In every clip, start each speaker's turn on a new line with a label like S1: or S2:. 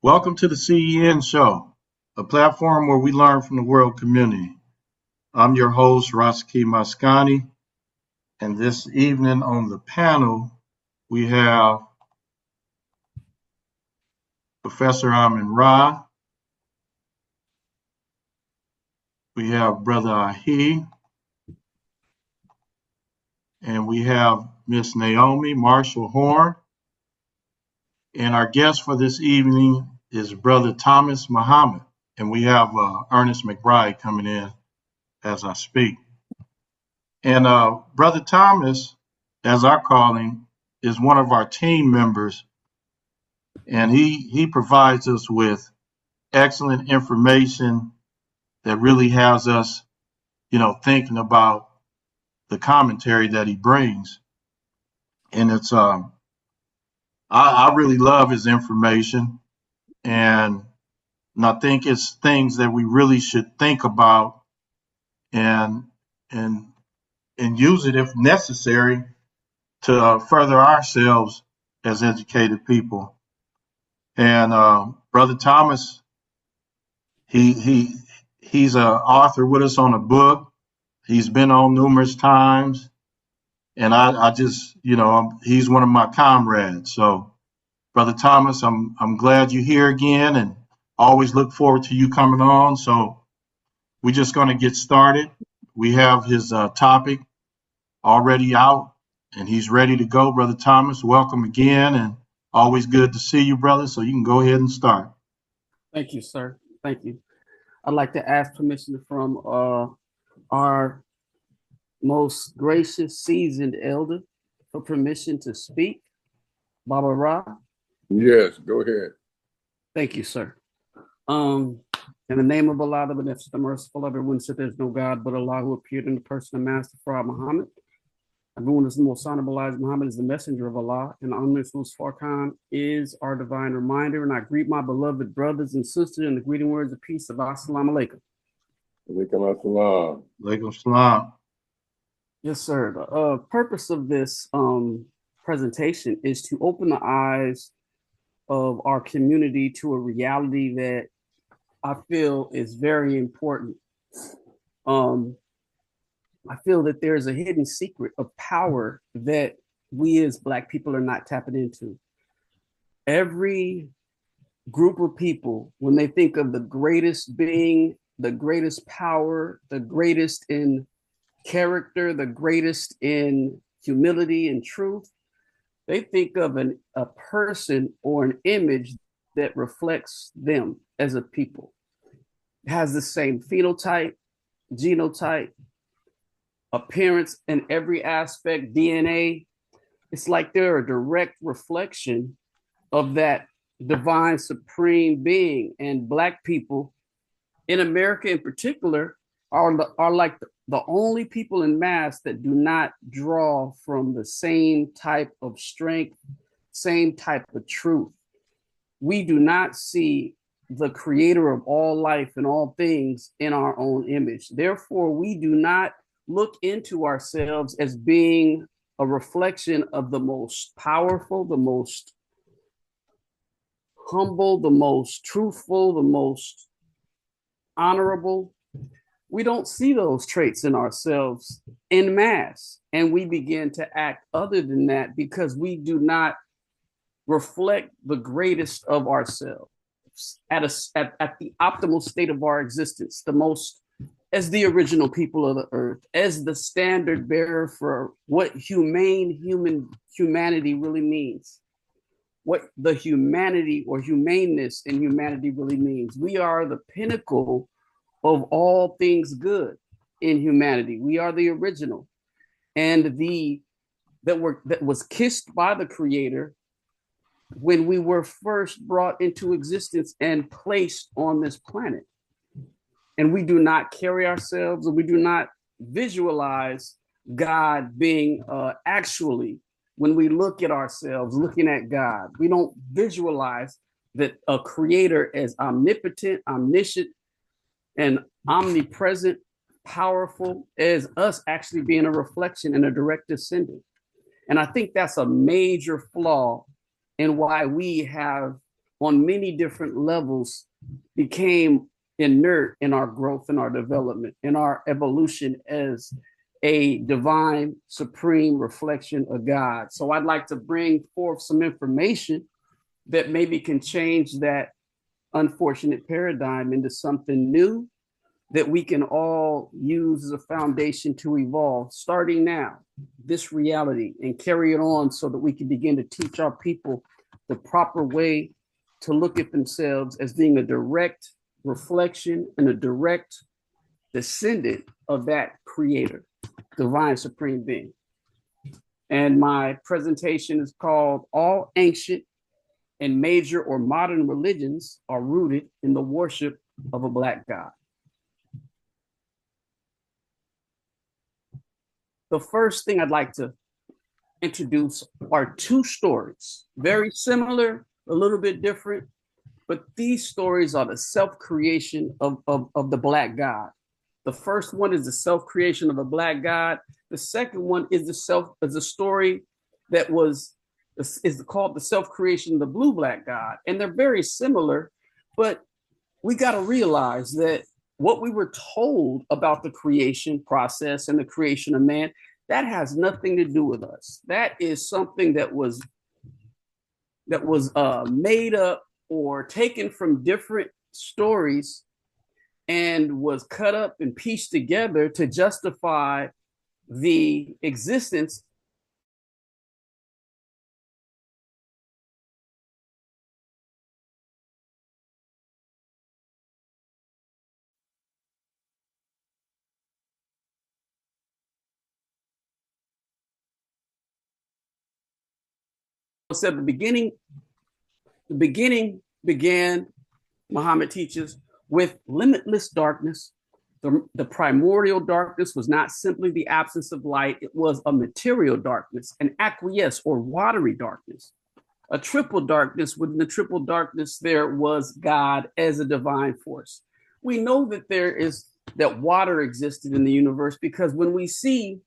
S1: Welcome to the CEN show, a platform where we learn from the world community. I'm your host, Rashaki Maskani, and this evening on the panel, we have Professor Amin Rahh, we have Brother Rahh, and we have Miss Naomi Marshall-Horne, and our guest for this evening is Brother Thomas Muhammad, and we have Ernest McBride coming in as I speak. And Brother Thomas, as I call him, is one of our team members, and he provides us with excellent information that really has us, thinking about the commentary that he brings. And it's I really love his information, and I think it's things that we really should think about and and use it if necessary to further ourselves as educated people. And Brother Thomas, he's an author with us on a book. He's been on numerous times, and I just, he's one of my comrades. So, Brother Thomas, I'm glad you're here again, and always look forward to you coming on. So, we're just going to get started. We have his topic already out, and he's ready to go. Brother Thomas, welcome again, and always good to see you, brother. So you can go ahead and start.
S2: Thank you, sir. Thank you. I'd like to ask permission from our most gracious, seasoned elder for permission to speak. Baba Rahh.
S3: Yes, go ahead.
S2: Thank you, sir. In the name of Allah, the Beneficent, the Merciful, everyone said there's no God but Allah, who appeared in the person of Master Prophet Muhammad. Everyone is the most honorable Elijah Muhammad is the messenger of Allah, and Ernest Farkan is our divine reminder. And I greet my beloved brothers and sisters in the greeting words of peace of Assalamu alaikum.
S3: Alaikum assalam.
S1: Alaikum salam.
S2: Yes, sir. The purpose of this presentation is to open the eyes of our community to a reality that I feel is very important. I feel that there's a hidden secret of power that we as Black people are not tapping into. Every group of people, when they think of the greatest being, the greatest power, the greatest in character, the greatest in humility and truth, they think of a person or an image that reflects them as a people. It has the same phenotype, genotype, appearance in every aspect, DNA. It's like they're a direct reflection of that divine supreme being. And Black people in America in particular are like the only people in mass that do not draw from the same type of strength, same type of truth. We do not see the creator of all life and all things in our own image. Therefore, we do not look into ourselves as being a reflection of the most powerful, the most humble, the most truthful, the most honorable. We don't see those traits in ourselves en masse, and we begin to act other than that because we do not reflect the greatest of ourselves at the optimal state of our existence, the most as the original people of the earth, as the standard bearer for what humanity really means, what the humanity or humaneness in humanity really means. We are the pinnacle of all things good in humanity. We are the original, and that was kissed by the Creator when we were first brought into existence and placed on this planet. And we do not carry ourselves, or we do not visualize God being actually, when we look at ourselves, looking at God, we don't visualize that a creator as omnipotent, omniscient, and omnipresent, powerful as us actually being a reflection and a direct descendant. And I think that's a major flaw in why we have on many different levels became inert in our growth and our development, in our evolution as a divine supreme reflection of God. So I'd like to bring forth some information that maybe can change that unfortunate paradigm into something new that we can all use as a foundation to evolve, starting now, this reality, and carry it on so that we can begin to teach our people the proper way to look at themselves as being a direct reflection and a direct descendant of that creator, divine supreme being. And my presentation is called All Ancient and Major or Modern Religions Are Rooted in the Worship of a Black God. The first thing I'd like to introduce are two stories, very similar, a little bit different, but these stories are the self-creation of the Black God. The first one is the self-creation of a Black God. The second one is the story that is called the self-creation of the Blue Black God. And they're very similar, but we got to realize that what we were told about the creation process and the creation of man, that has nothing to do with us. That is something that was made up or taken from different stories and was cut up and pieced together to justify the existence said the beginning began, Muhammad teaches, with limitless darkness. The primordial darkness was not simply the absence of light, it was a material darkness, an aqueous or watery darkness, a triple darkness. Within the triple darkness, there was God as a divine force. We know that water existed in the universe because when we see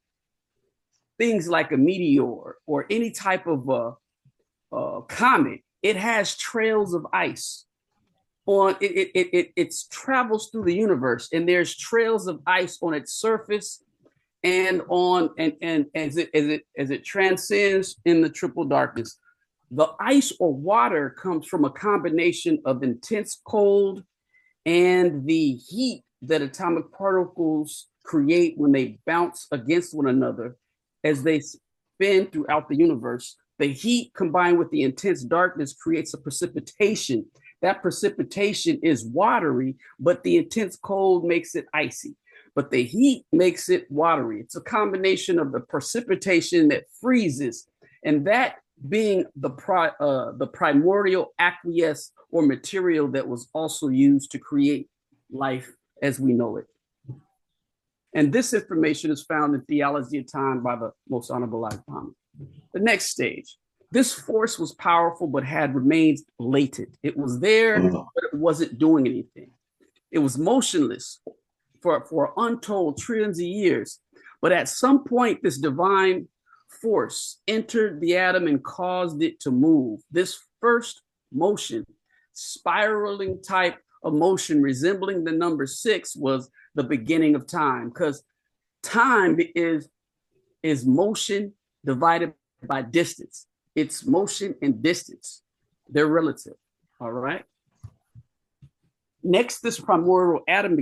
S2: things like a meteor or any type of comet, it has trails of ice on it. It travels through the universe, and there's trails of ice on its surface and as it transcends in the triple darkness. The ice or water comes from a combination of intense cold and the heat that atomic particles create when they bounce against one another as they spin throughout the universe. The heat combined with the intense darkness creates a precipitation. That precipitation is watery, but the intense cold makes it icy. But the heat makes it watery. It's a combination of the precipitation that freezes, and that being the primordial aqueous or material that was also used to create life as we know it. And this information is found in Theology of Time by the Most Honorable Elijah Muhammad. The next stage. This force was powerful, but had remained latent. It was there, but it wasn't doing anything. It was motionless for untold trillions of years. But at some point, this divine force entered the atom and caused it to move. This first motion, spiraling type of motion resembling the number 6, was the beginning of time, because time is motion divided by distance. It's motion and distance. They're relative. All right. Next, this primordial atom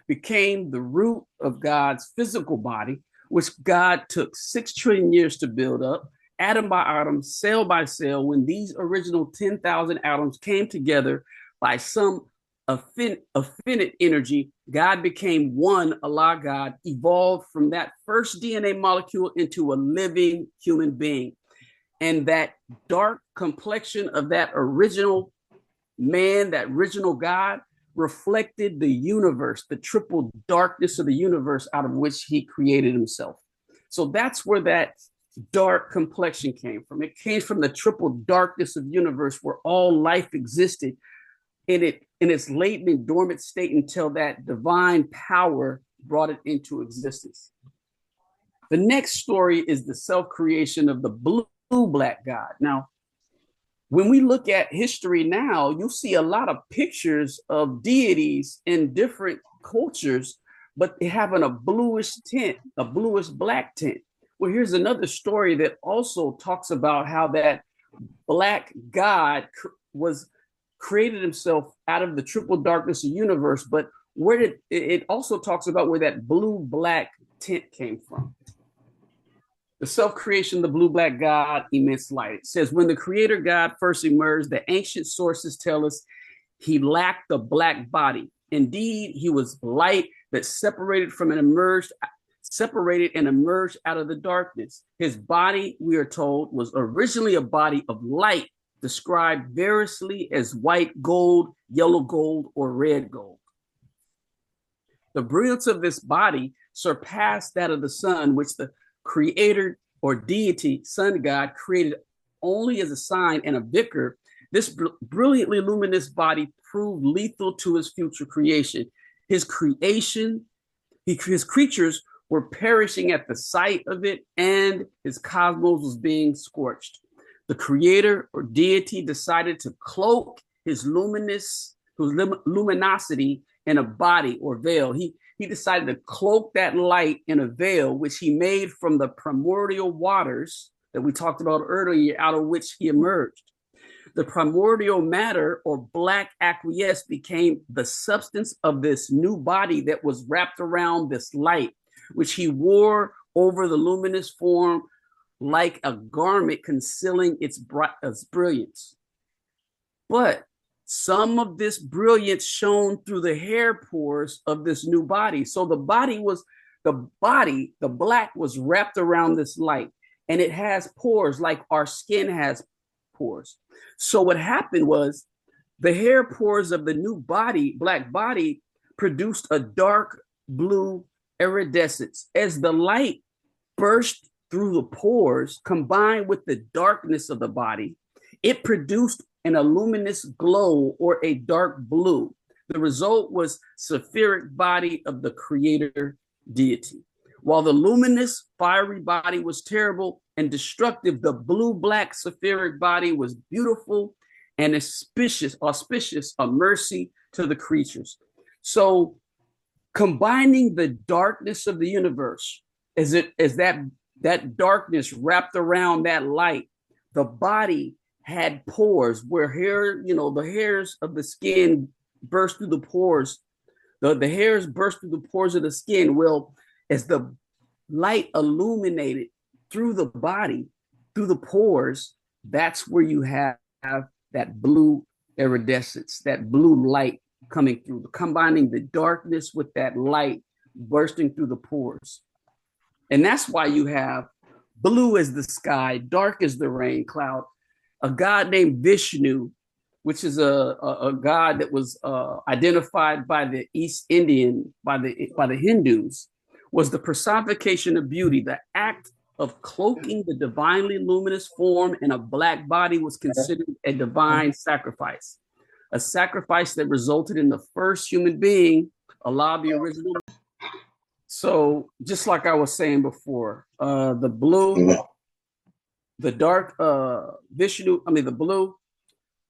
S2: became the root of God's physical body, which God took 6 trillion years to build up, atom by atom, cell by cell. When these original 10,000 atoms came together by some affinite energy, God became one, Allah God, evolved from that first DNA molecule into a living human being. And that dark complexion of that original man, that original God, reflected the universe, the triple darkness of the universe out of which he created himself. So that's where that dark complexion came from. It came from the triple darkness of the universe where all life existed in its latent and dormant state until that divine power brought it into existence. The next story is the self-creation of the blue black God. Now, When we look at history now, you'll see a lot of pictures of deities in different cultures, but they having a bluish tint, a bluish black tint. Well, here's another story that also talks about how that black God was created himself out of the triple darkness of the universe, but where did it also talks about where that blue black tint came from? The self-creation, the blue-black God, immense light. It says, when the creator God first emerged, the ancient sources tell us he lacked a black body. Indeed, he was light that separated and emerged out of the darkness. His body, we are told, was originally a body of light, described variously as white gold, yellow gold, or red gold. The brilliance of this body surpassed that of the sun, which the creator or deity, sun god, created only as a sign and a vicar. This brilliantly luminous body proved lethal to his future creation. His creatures were perishing at the sight of it, and his cosmos was being scorched. The creator or deity decided to cloak his luminosity in a body or veil. He decided to cloak that light in a veil, which he made from the primordial waters that we talked about earlier, out of which he emerged. The primordial matter or black acquiesce became the substance of this new body that was wrapped around this light, which he wore over the luminous form like a garment concealing its brilliance. But some of this brilliance shone through the hair pores of this new body. So the black was wrapped around this light, and it has pores like our skin has pores. So what happened was the hair pores of the new body, black body, produced a dark blue iridescence. As the light burst through the pores, combined with the darkness of the body, it produced an luminous glow or a dark blue. The result was sapphiric body of the creator deity. While the luminous fiery body was terrible and destructive, the blue-black sapphiric body was beautiful and auspicious, a mercy to the creatures. So combining the darkness of the universe as that darkness wrapped around that light, the body had pores where hair, the hairs of the skin burst through the pores. The hairs burst through the pores of the skin. Well, as the light illuminated through the body, through the pores, that's where you have that blue iridescence, that blue light coming through, combining the darkness with that light bursting through the pores. And that's why you have blue as the sky, dark as the rain cloud. A god named Vishnu, which is a god that was identified by the East Indian, by the Hindus, was the personification of beauty. The act of cloaking the divinely luminous form in a black body was considered a divine sacrifice, a sacrifice that resulted in the first human being, Allah, the original. So just like I was saying before, the blue, the dark Vishnu, the blue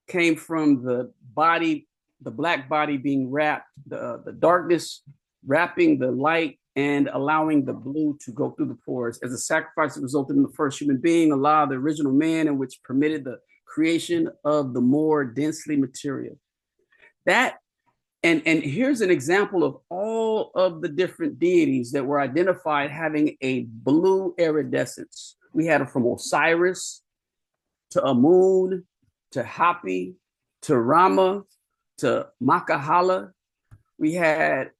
S2: came from the body, the black body being wrapped, the darkness wrapping the light and allowing the blue to go through the pores as a sacrifice that resulted in the first human being, Allah, the original man, and which permitted the creation of the more densely material. That, and here's an example of all of the different deities that were identified having a blue iridescence. We had it from Osiris to Amun to Hapi to Rama to Makahala. We had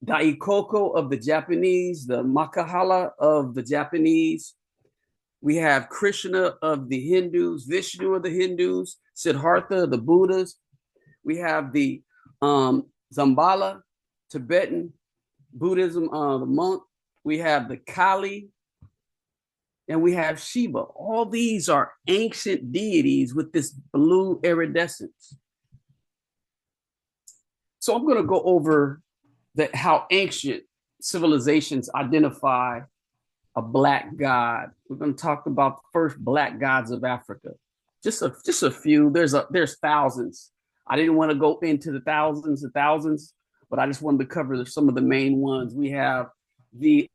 S2: Daikoko of the Japanese, the Makahala of the Japanese. We have Krishna of the Hindus, Vishnu of the Hindus, Siddhartha of the Buddhas. We have the Zambala, Tibetan Buddhism, the monk. We have the Kali, and we have Shiva. All these are ancient deities with this blue iridescence. So I'm going to go over how ancient civilizations identify a black god. We're going to talk about the first black gods of Africa. just a few. There's thousands. I didn't want to go into the thousands and thousands, but I just wanted to cover some of the main ones. We have the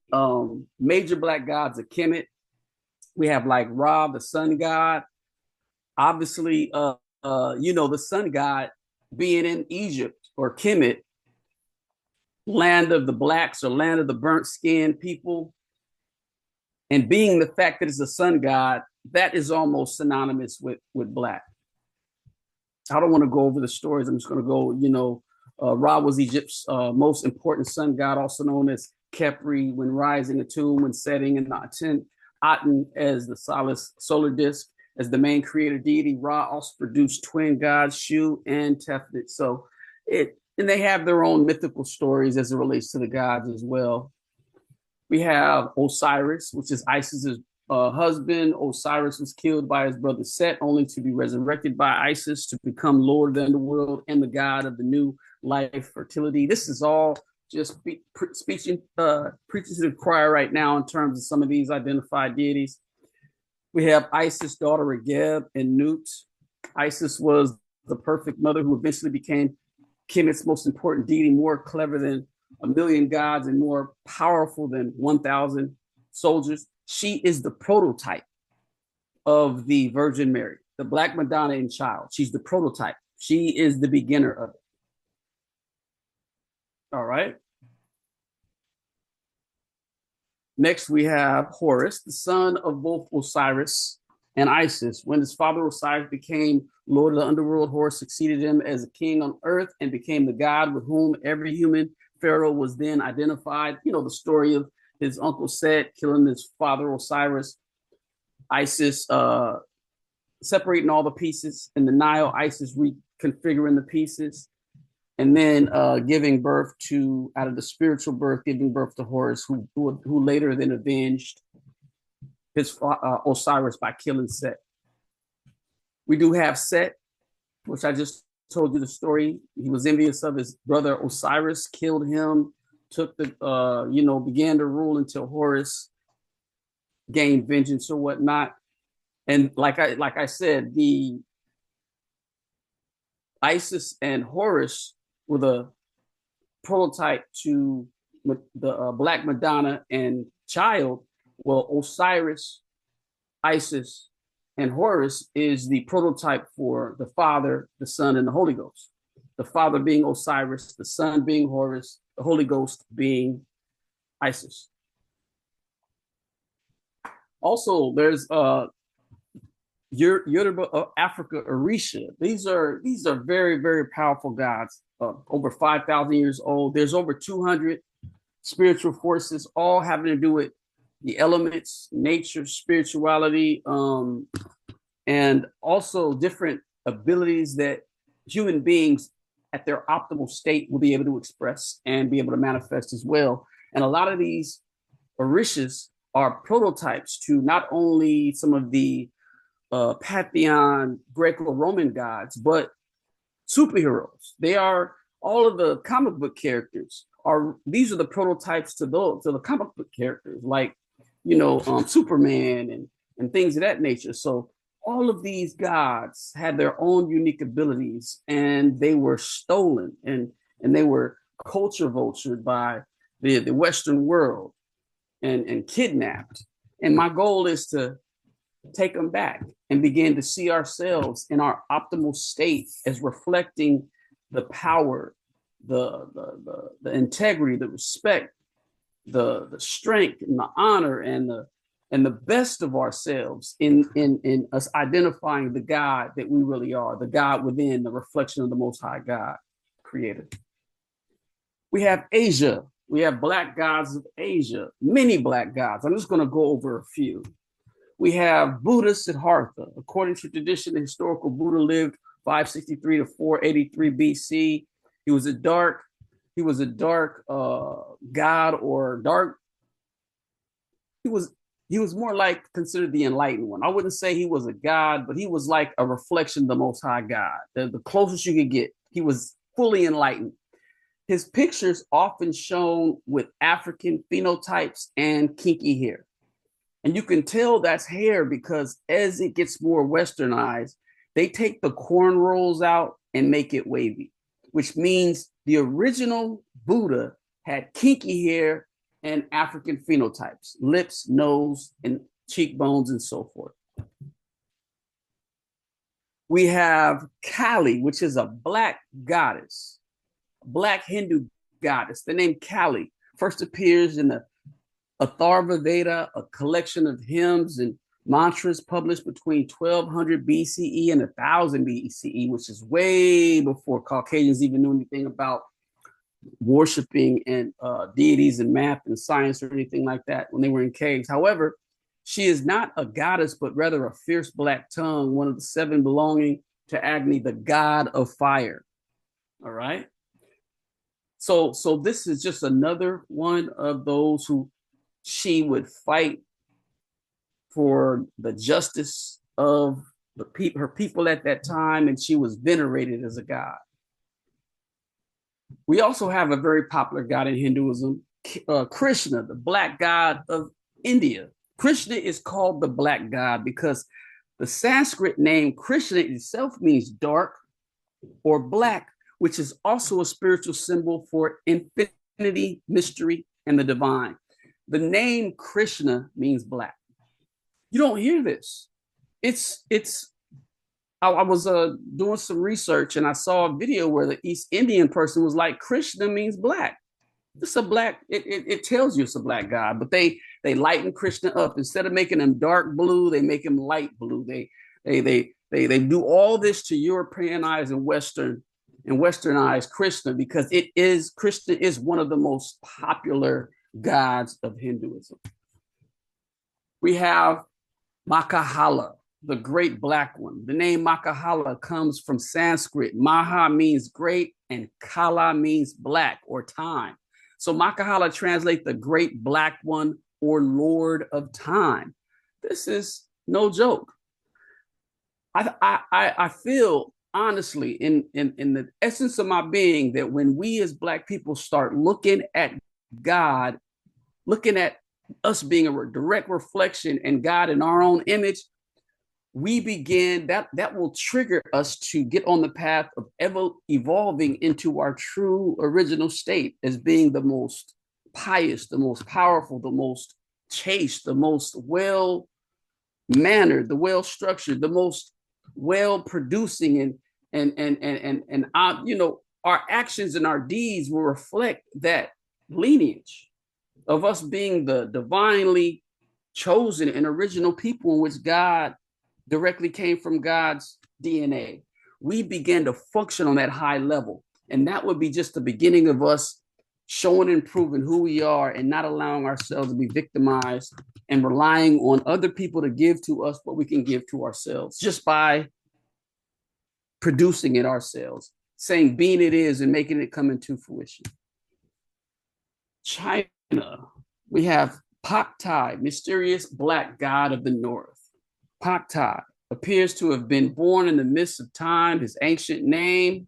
S2: major black gods of Kemet. We have like Ra, the sun god. Obviously, the sun god being in Egypt or Kemet, land of the blacks or land of the burnt skin people, and being the fact that it's a sun god, that is almost synonymous with black. I don't want to go over the stories. I'm just going to go, Ra was Egypt's most important sun god, also known as Khepri, when rising, Atum when setting, and Aten as the solar disk. As the main creator deity, Ra also produced twin gods, Shu and Tefnut. And they have their own mythical stories as it relates to the gods as well. We have Osiris, which is Isis's husband. Osiris was killed by his brother Set, only to be resurrected by Isis to become Lord of the underworld and the god of the new life, fertility. This is all just preaching to the choir right now in terms of some of these identified deities. We have Isis' daughter Regeb and Nut. Isis was the perfect mother who eventually became Kemet's most important deity, more clever than a million gods and more powerful than 1,000 soldiers. She is the prototype of the Virgin Mary, the Black Madonna in child. She's the prototype. She is the beginner of it. All right. Next, we have Horus, the son of both Osiris and Isis. When his father Osiris became Lord of the underworld, Horus succeeded him as a king on earth and became the god with whom every human pharaoh was then identified. The story of his uncle Set killing his father Osiris, Isis separating all the pieces in the Nile, Isis reconfiguring the pieces, and then giving birth to, out of the spiritual birth, giving birth to Horus, who later then avenged his Osiris by killing Set. We do have Set, which I just told you the story. He was envious of his brother Osiris, killed him, took the, began to rule until Horus gained vengeance or whatnot. And like I said, the Isis and Horus were the prototype to the Black Madonna and child. Well, Osiris, Isis, and Horus is the prototype for the Father, the Son, and the Holy Ghost. The Father being Osiris, the Son being Horus, the Holy Ghost being Isis. Also, there's Yoruba of Africa, Orisha. These are very, very powerful gods, over 5,000 years old. There's over 200 spiritual forces, all having to do with the elements, nature, spirituality, and also different abilities that human beings at their optimal state will be able to express and be able to manifest as well. And a lot of these Orishas are prototypes to not only some of the pantheon Greco-Roman gods, but superheroes. They are all of the comic book characters. These are the prototypes to the comic book characters, like Superman and things of that nature. So all of these gods had their own unique abilities, and they were stolen and they were culture vultured by the Western world and kidnapped. And my goal is to take them back and begin to see ourselves in our optimal state as reflecting the power, the integrity, the respect, the strength and the honor and the best of ourselves in us identifying the God that we really are, the God within, the reflection of the Most High God, Creator. We have Asia. We have black gods of Asia, many black gods. I'm just going to go over a few. We have Buddha Siddhartha. According to tradition, the historical Buddha lived 563 to 483 BC. He was a dark god, or dark. He was more like considered the enlightened one. I wouldn't say he was a god, but he was like a reflection of the Most High God. The closest you could get. He was fully enlightened. His pictures often shown with African phenotypes and kinky hair. And you can tell that's hair because as it gets more westernized, they take the corn rolls out and make it wavy, which means the original Buddha had kinky hair and African phenotypes, lips, nose, and cheekbones, and so forth. We have Kali, which is a black goddess, black Hindu goddess. The name Kali first appears in the Atharva Veda, a collection of hymns and mantras published between 1200 BCE and 1000 BCE, which is way before Caucasians even knew anything about worshiping and deities and math and science or anything like that when they were in caves. However, she is not a goddess, but rather a fierce black tongue, one of the seven belonging to Agni, the god of fire. All right. So this is just another one of those who she would fight for the justice of her people at that time, and she was venerated as a god. We also have a very popular god in Hinduism, Krishna, the black god of India. Krishna is called the black god because the Sanskrit name Krishna itself means dark or black, which is also a spiritual symbol for infinity, mystery, and the divine. The name Krishna means black. You don't hear this. I was doing some research and I saw a video where the East Indian person was like, Krishna means black. It's a black, it tells you it's a black god, but they lighten Krishna up. Instead of making him dark blue, they make him light blue. They do all this to Europeanize and Westernized Krishna because Krishna is one of the most popular gods of Hinduism. We have Makahala, the great black one. The name Makahala comes from Sanskrit. Maha means great and Kala means black or time. So Makahala translates the great black one or Lord of time. This is no joke. I feel honestly in the essence of my being that when we as black people start looking at God, looking at us being a direct reflection and God in our own image, we begin that will trigger us to get on the path of evolving into our true original state as being the most pious, the most powerful, the most chaste, the most well mannered, the well structured, the most well producing, and our actions and our deeds will reflect that lineage of us being the divinely chosen and original people in which God directly came from God's DNA. We begin to function on that high level. And that would be just the beginning of us showing and proving who we are and not allowing ourselves to be victimized and relying on other people to give to us what we can give to ourselves just by producing it ourselves, saying being it is and making it come into fruition. China, we have Paktai, mysterious black god of the north. Paktai appears to have been born in the midst of time. His ancient name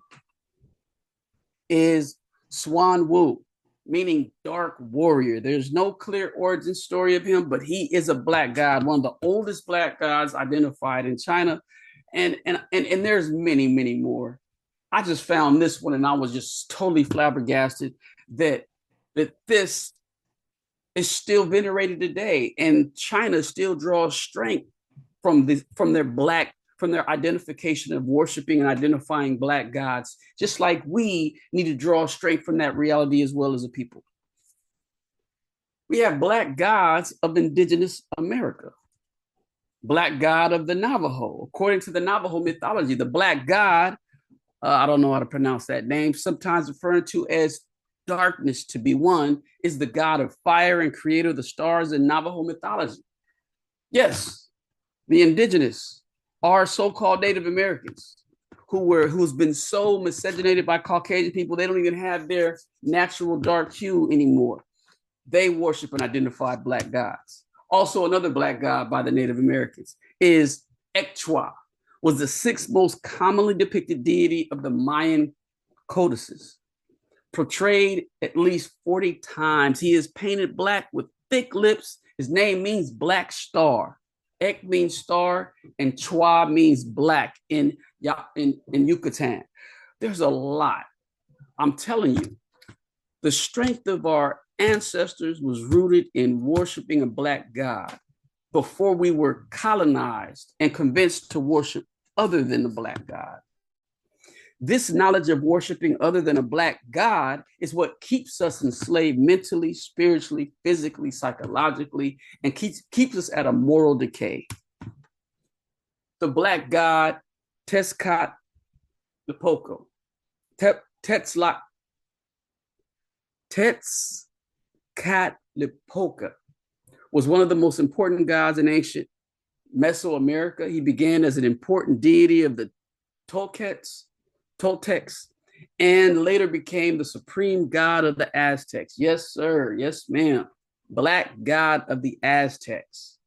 S2: is Swan Wu, meaning dark warrior. There's no clear origin story of him, but he is a black god, one of the oldest black gods identified in China. And there's many, many more. I just found this one and I was just totally flabbergasted that this is still venerated today. And China still draws strength from their identification of worshiping and identifying black gods, just like we need to draw strength from that reality as well as a people. We have black gods of indigenous America. Black god of the Navajo. According to the Navajo mythology, the black god, I don't know how to pronounce that name, sometimes referred to as darkness to be one, is the god of fire and creator of the stars in Navajo mythology. Yes, the indigenous are so-called Native Americans who's been so miscegenated by Caucasian people, they don't even have their natural dark hue anymore. They worship and identify black gods. Also, another black god by the Native Americans is Ekchwa, was the sixth most commonly depicted deity of the Mayan codices. Portrayed at least 40 times, he is painted black with thick lips. His name means black star. Ek means star, and Chua means black in Yucatan. There's a lot. I'm telling you, the strength of our ancestors was rooted in worshiping a black god before we were colonized and convinced to worship other than the black god. This knowledge of worshiping other than a black god is what keeps us enslaved mentally, spiritually, physically, psychologically, and keeps us at a moral decay. The black god Tezcatlipoca, Tezcatlipoca was one of the most important gods in ancient Mesoamerica. He began as an important deity of the Toltecs, and later became the supreme god of the Aztecs. Yes, sir. Yes, ma'am. Black god of the Aztecs.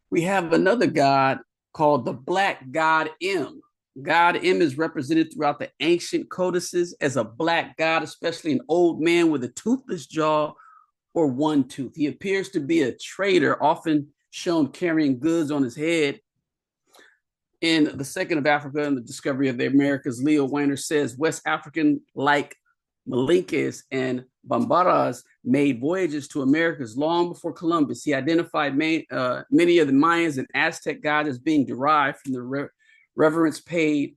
S2: We have another god called the black god M. God M is represented throughout the ancient codices as a black god, especially an old man with a toothless jaw or one tooth. He appears to be a trader, often shown carrying goods on his head. In The Second of Africa and the Discovery of the Americas, Leo Weiner says West African like Malinkes and Bambaras made voyages to Americas long before Columbus. He identified many of the Mayans and Aztec gods as being derived from the reverence paid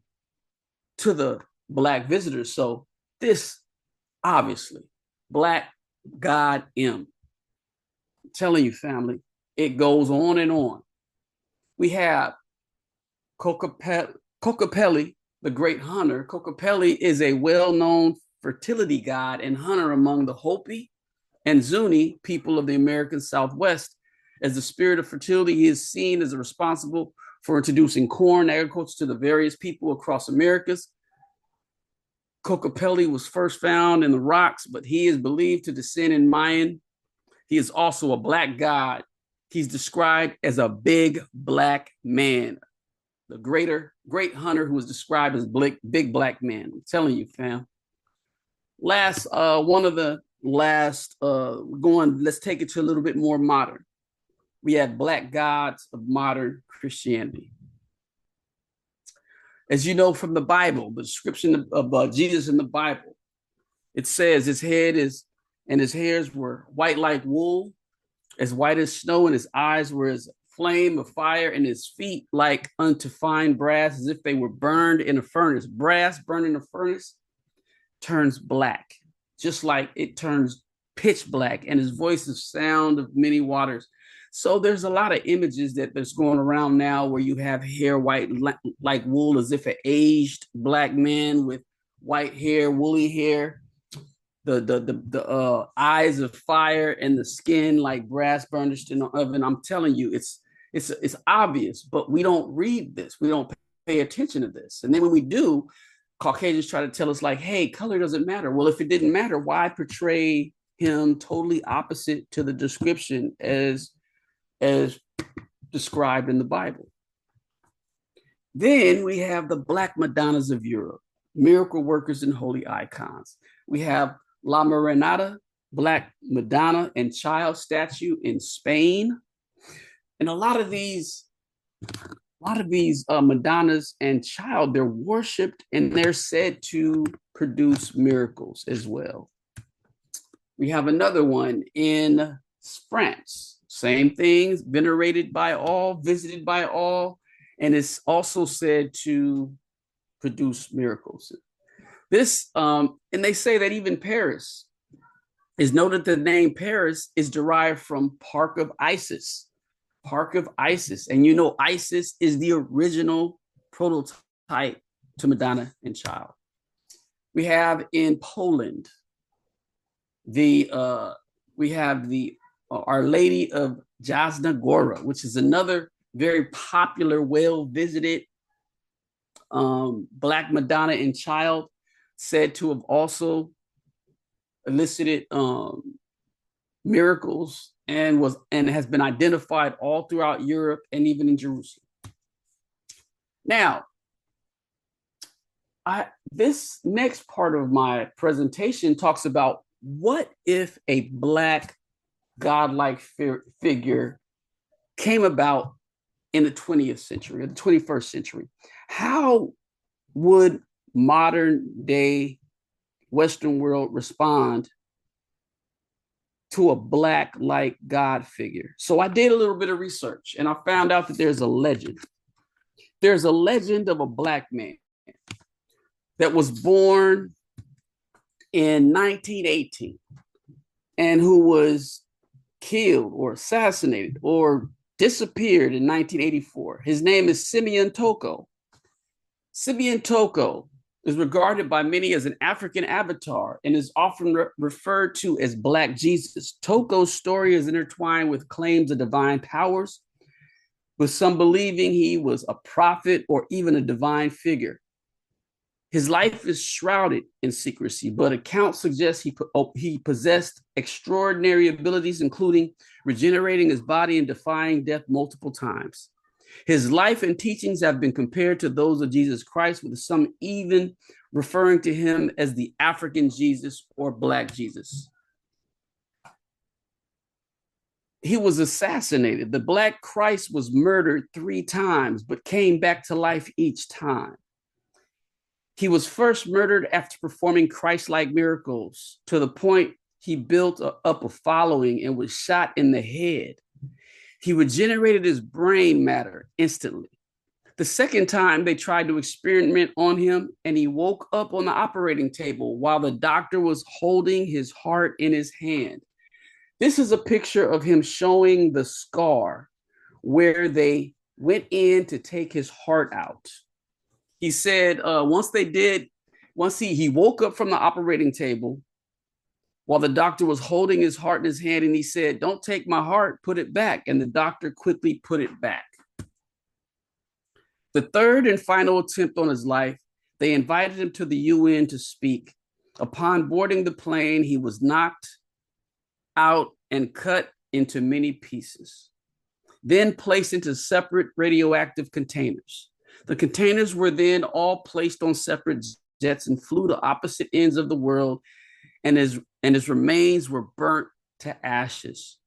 S2: to the black visitors. So this, obviously, black god M. I'm telling you, family, it goes on and on. We have Kokopelli, the great hunter. Kokopelli is a well-known fertility god and hunter among the Hopi and Zuni people of the American Southwest. As the spirit of fertility, he is seen as responsible for introducing corn agriculture to the various people across Americas. Kokopelli was first found in the rocks, but he is believed to descend in Mayan. He is also a black god. He's described as a big black man, the great hunter who was described as big black man. I'm telling you, fam. Let's take it to a little bit more modern. We have black gods of modern Christianity. As you know from the Bible, the description of Jesus in the Bible, it says his hairs were white like wool, as white as snow, and his eyes were as flame of fire, and his feet like unto fine brass, as if they were burned in a furnace. Brass burned in a furnace turns black, just like it turns pitch black, and his voice is sound of many waters. So there's a lot of images that's going around now where you have hair white like wool, as if an aged black man with white hair, woolly hair, the eyes of fire, and the skin like brass burnished in the oven. I'm telling you, it's obvious, but we don't read this. We don't pay attention to this. And then when we do, Caucasians try to tell us like, hey, color doesn't matter. Well, if it didn't matter, why portray him totally opposite to the description as described in the Bible? Then we have the Black Madonnas of Europe, miracle workers and holy icons. We have La Marinada, Black Madonna and Child statue in Spain. And a lot of these Madonnas and Child, they're worshipped and they're said to produce miracles as well. We have another one in France. Same things, venerated by all, visited by all, and it's also said to produce miracles. This, and they say that even Paris is noted. The name Paris is derived from Park of Isis. Park of Isis. And you know, Isis is the original prototype to Madonna and Child. We have in Poland, we have the Our Lady of Jasna Gora, which is another very popular, well-visited Black Madonna and Child, said to have also elicited miracles and has been identified all throughout Europe and even in Jerusalem. Now, this next part of my presentation talks about what if a Black godlike figure came about in the 20th century or the 21st century? How would modern day Western world respond to a Black like God figure? So I did a little bit of research and I found out that there's a legend. There's a legend of a Black man that was born in 1918 and who was killed or assassinated or disappeared in 1984. His name is Simeon Toko. Simeon Toko is regarded by many as an African avatar and is often referred to as Black Jesus. Toko's story is intertwined with claims of divine powers, with some believing he was a prophet or even a divine figure. His life is shrouded in secrecy, but accounts suggest he possessed extraordinary abilities, including regenerating his body and defying death multiple times. His life and teachings have been compared to those of Jesus Christ, with some even referring to him as the African Jesus or Black Jesus. He was assassinated. The Black Christ was murdered 3 times, but came back to life each time. He was first murdered after performing Christ-like miracles, to the point he built up a following and was shot in the head. He regenerated his brain matter instantly. The second time they tried to experiment on him, and he woke up on the operating table while the doctor was holding his heart in his hand. This is a picture of him showing the scar where they went in to take his heart out. He said once he woke up from the operating table while the doctor was holding his heart in his hand, and he said, "Don't take my heart, put it back." And the doctor quickly put it back. The third and final attempt on his life, they invited him to the UN to speak. Upon boarding the plane, he was knocked out and cut into many pieces, then placed into separate radioactive containers. The containers were then all placed on separate jets and flew to opposite ends of the world, and his remains were burnt to ashes.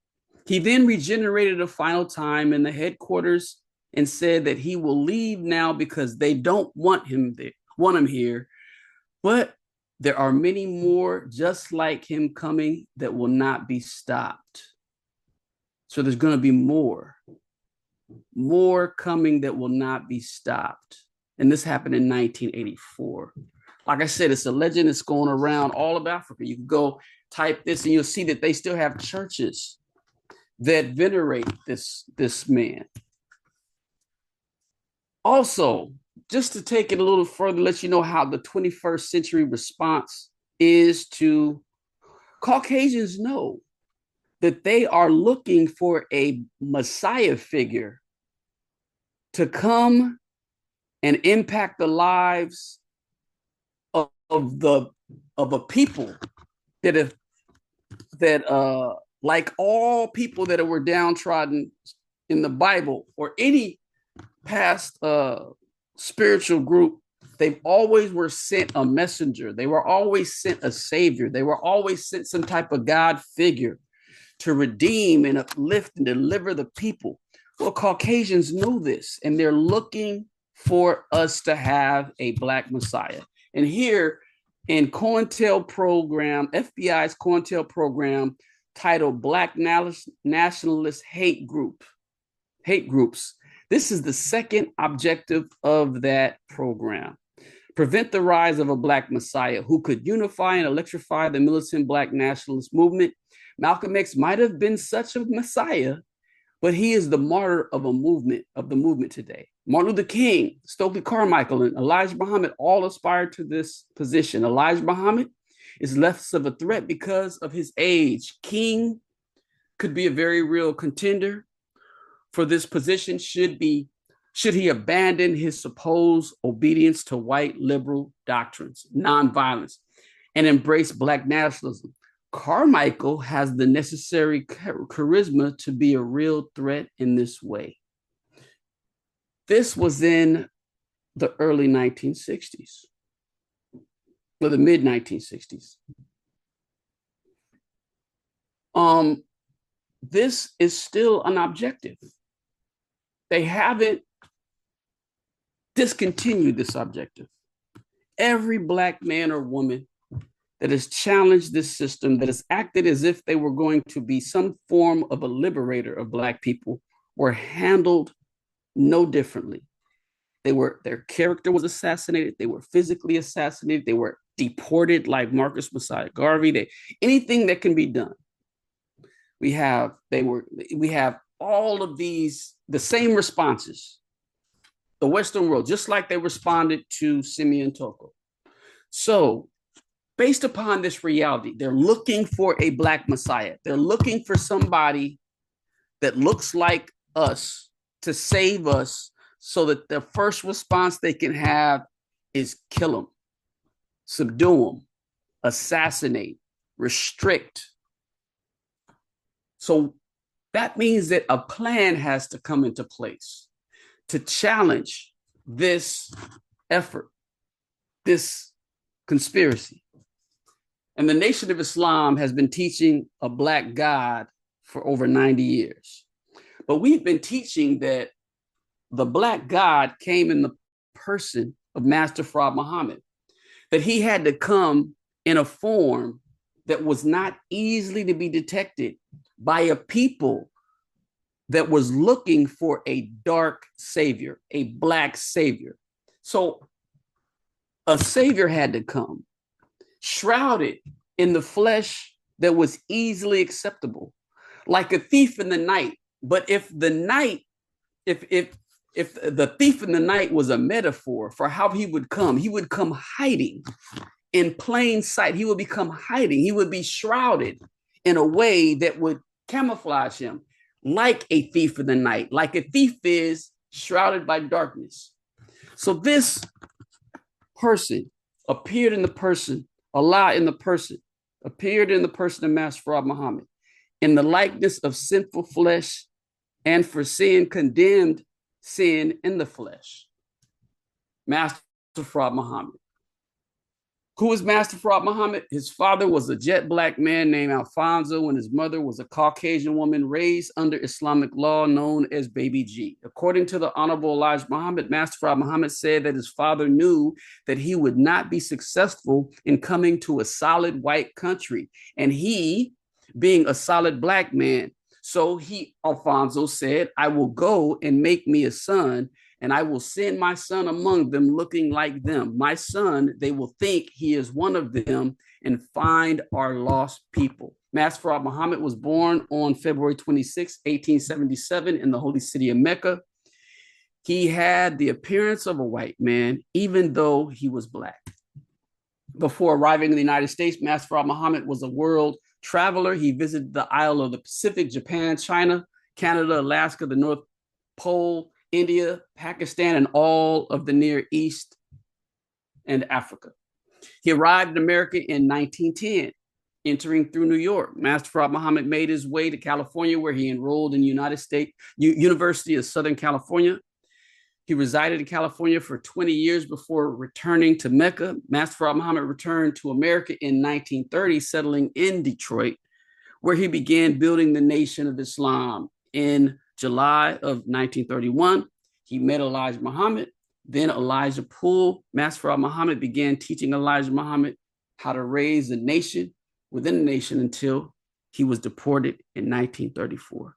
S2: He then regenerated a final time in the headquarters and said that he will leave now because they don't want him here, but there are many more just like him coming that will not be stopped. So there's going to be more coming that will not be stopped. And this happened in 1984. Like I said, it's a legend that's going around all of Africa. You can go type this and you'll see that they still have churches that venerate this man. Also, just to take it a little further, let you know how the 21st century response is to Caucasians know that they are looking for a Messiah figure to come and impact the lives of a people that like all people that were downtrodden in the Bible or any past spiritual group, they always were sent a messenger. They were always sent a savior. They were always sent some type of God figure to redeem and uplift and deliver the people. Well, Caucasians know this, and they're looking for us to have a Black Messiah. And here in COINTEL program, FBI's COINTEL program titled Black Nationalist Hate Groups, this is the second objective of that program. Prevent the rise of a Black Messiah who could unify and electrify the militant Black nationalist movement. Malcolm X might have been such a Messiah, but he is the martyr of the movement today. Martin Luther King, Stokely Carmichael, and Elijah Muhammad all aspire to this position. Elijah Muhammad is less of a threat because of his age. King could be a very real contender for this position should he abandon his supposed obedience to white liberal doctrines, nonviolence, and embrace Black nationalism. Carmichael has the necessary charisma to be a real threat in this way. This was in the early 1960s, or the mid 1960s. This is still an objective. They haven't discontinued this objective. Every Black man or woman that has challenged this system, that has acted as if they were going to be some form of a liberator of Black people, were handled no differently. Their character was assassinated. They were physically assassinated. They were deported like Marcus Messiah Garvey. Anything that can be done. We have all of these, the same responses. The Western world, just like they responded to Simeon Toko. So based upon this reality, they're looking for a Black Messiah. They're looking for somebody that looks like us to save us, so that the first response they can have is kill them, subdue them, assassinate, restrict. So that means that a plan has to come into place to challenge this effort, this conspiracy. And the Nation of Islam has been teaching a Black God for over 90 years. But we've been teaching that the Black God came in the person of Master Fard Muhammad, that he had to come in a form that was not easily to be detected by a people that was looking for a dark savior, a Black savior. So a savior had to come, shrouded in the flesh that was easily acceptable, like a thief in the night. But if the thief in the night was a metaphor for how he would come hiding in plain sight. He would become hiding. He would be shrouded in a way that would camouflage him, like a thief in the night, like a thief is shrouded by darkness. So this person appeared in the person, Allah in the person, appeared in the person of Master Fard Muhammad, in the likeness of sinful flesh, and for sin condemned sin in the flesh. Master Fard Muhammad. Who is Master Fard Muhammad? His father was a jet Black man named Alfonso, and his mother was a Caucasian woman raised under Islamic law known as Baby G. According to the Honorable Elijah Muhammad, Master Fard Muhammad said that his father knew that he would not be successful in coming to a solid white country, and he, being a solid Black man, so Alfonso said, I will go and make me a son, and I will send my son among them looking like them. My son, they will think he is one of them and find our lost people. Master Fard Muhammad was born on February 26, 1877 in the holy city of Mecca. He had the appearance of a white man, even though he was Black. Before arriving in the United States, Master Fard Muhammad was a world traveler. He visited the Isle of the Pacific, Japan, China, Canada, Alaska, the North Pole, India, Pakistan, and all of the Near East and Africa. He arrived in America in 1910, entering through New York. Master Fard Muhammad made his way to California, where he enrolled in United States University of Southern California. He resided in California for 20 years before returning to Mecca. Master Fard Muhammad returned to America in 1930, settling in Detroit, where he began building the Nation of Islam. In July of 1931, he met Elijah Muhammad, then Elijah Poole. Master Fard Muhammad began teaching Elijah Muhammad how to raise a nation within a nation until he was deported in 1934.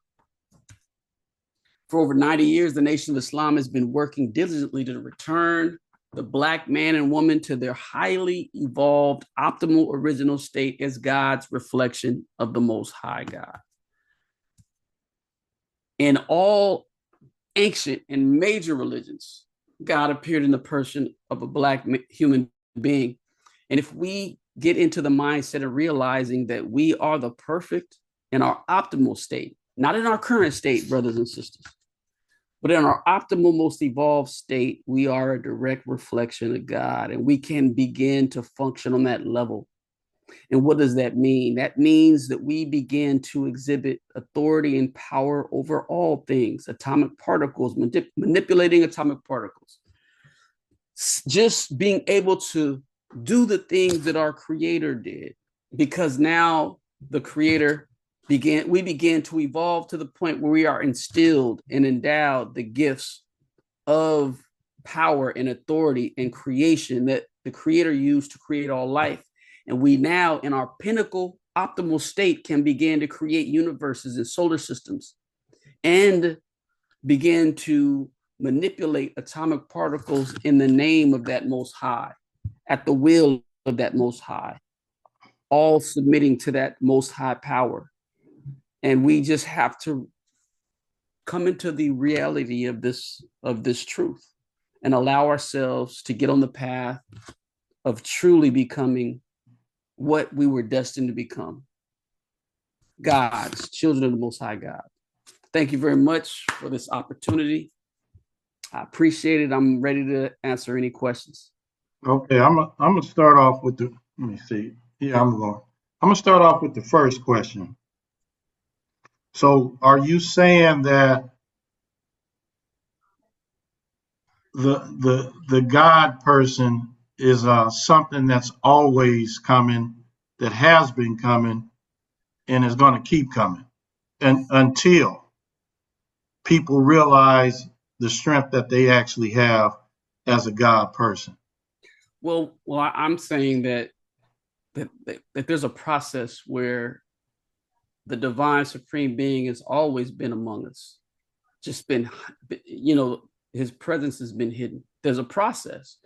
S2: For over 90 years, the Nation of Islam has been working diligently to return the Black man and woman to their highly evolved, optimal original state as God's reflection of the Most High God. In all ancient and major religions, God appeared in the person of a Black human being. And if we get into the mindset of realizing that we are the perfect in our optimal state, not in our current state, brothers and sisters, but in our optimal, most evolved state, we are a direct reflection of God, and we can begin to function on that level. And what does that mean? That means that we begin to exhibit authority and power over all things, atomic particles, manipulating atomic particles. Just being able to do the things that our Creator did, because now the Creator we began to evolve to the point where we are instilled and endowed the gifts of power and authority and creation that the creator used to create all life. And we now, in our pinnacle optimal state, can begin to create universes and solar systems and begin to manipulate atomic particles in the name of that most high, at the will of that most high, all submitting to that most high power. And we just have to come into the reality of this truth and allow ourselves to get on the path of truly becoming what we were destined to become, God's children of the Most High God. Thank you very much for this opportunity. I appreciate it. I'm ready to answer any questions.
S1: Okay, I'm gonna start off with the. Let me see. Yeah, I'm gonna start off with the first question. So, are you saying that the God person is something that's always coming, that has been coming, and is going to keep coming, and until people realize the strength that they actually have as a God person?
S2: Well, I'm saying that there's a process where the divine supreme being has always been among us, just been, his presence has been hidden. There's a process.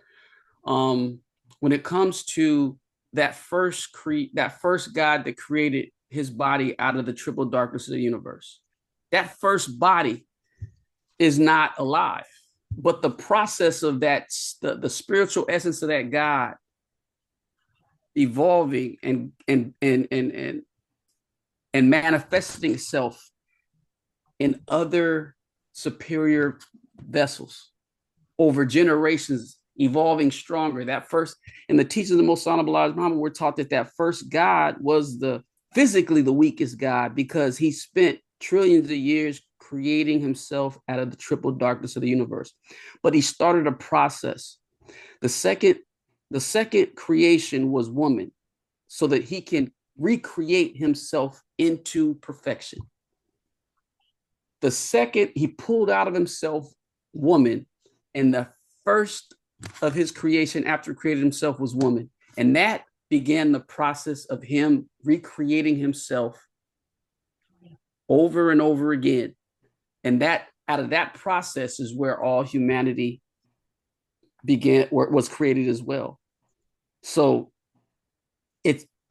S2: When it comes to that first God that created his body out of the triple darkness of the universe, that first body is not alive, but the process of that, the spiritual essence of that God evolving and manifesting itself in other superior vessels over generations, evolving stronger. That first, in the teachings of the Most Honorable Elijah Muhammad, we're taught that first God was physically the weakest God, because he spent trillions of years creating himself out of the triple darkness of the universe. But he started a process. The second creation was woman, so that he can recreate himself into perfection. The second, he pulled out of himself woman, and the first of his creation after he created himself was woman. And that began the process of him recreating himself over and over again. And that, out of that process, is where all humanity was created as well. So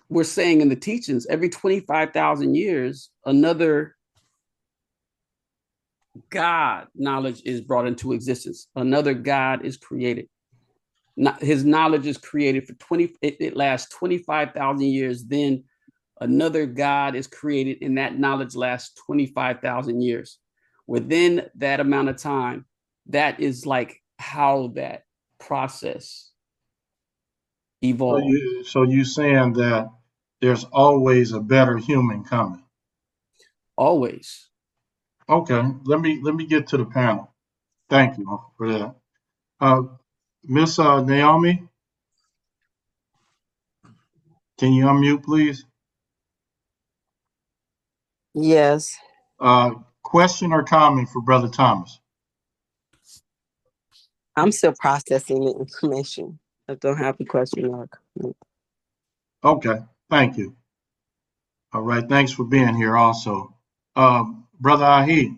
S2: we're saying in the teachings, every 25,000 years, another God knowledge is brought into existence. Another God is created. His knowledge is created for it lasts 25,000 years. Then another God is created, and that knowledge lasts 25,000 years. Within that amount of time, that is like how that process evolved.
S1: So you saying that there's always a better human coming?
S2: Always.
S1: Okay, let me get to the panel. Thank you for that. Miss Naomi, can you unmute, please?
S4: Yes.
S1: Question or comment for Brother Thomas?
S4: I'm still processing the information. I don't have the question mark.
S1: Okay, thank you. All right, thanks for being here also. Brother Ahi.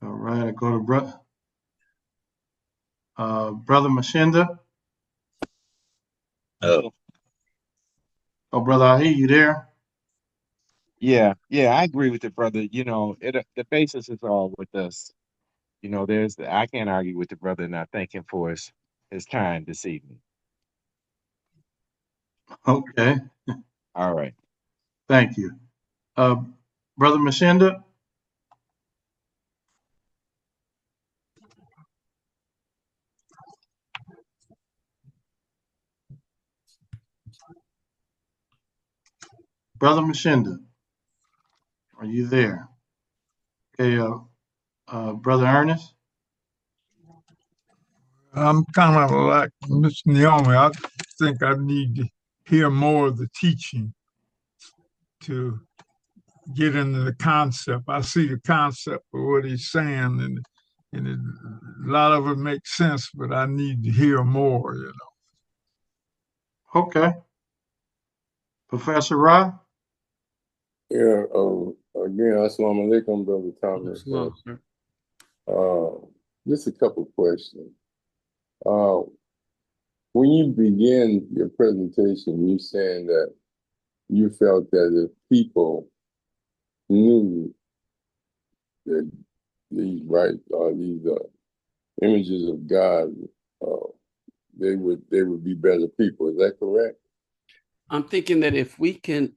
S1: All right, I go to Brother Mshinda.
S5: Oh,
S1: Oh, Brother Ahi, you there?
S5: yeah, I agree with the brother. The basis is all with us. I can't argue with the brother, and I thank him for his time this evening.
S1: Okay,
S5: All right.
S1: thank you. Uh, Brother Mshinda. Brother Mshinda, are you there? Okay, Brother Ernest.
S6: I'm kind of like Miss Naomi. I think I need to hear more of the teaching to get into the concept. I see the concept of what he's saying, a lot of it makes sense, but I need to hear more, you know.
S1: Okay. Professor Rahh?
S3: Yeah, again, assalamu alaikum, Brother Thomas. Just a couple questions. When you begin your presentation, you saying that you felt that if people knew that these images of God, they would be better people. Is that correct?
S2: I'm thinking that if we can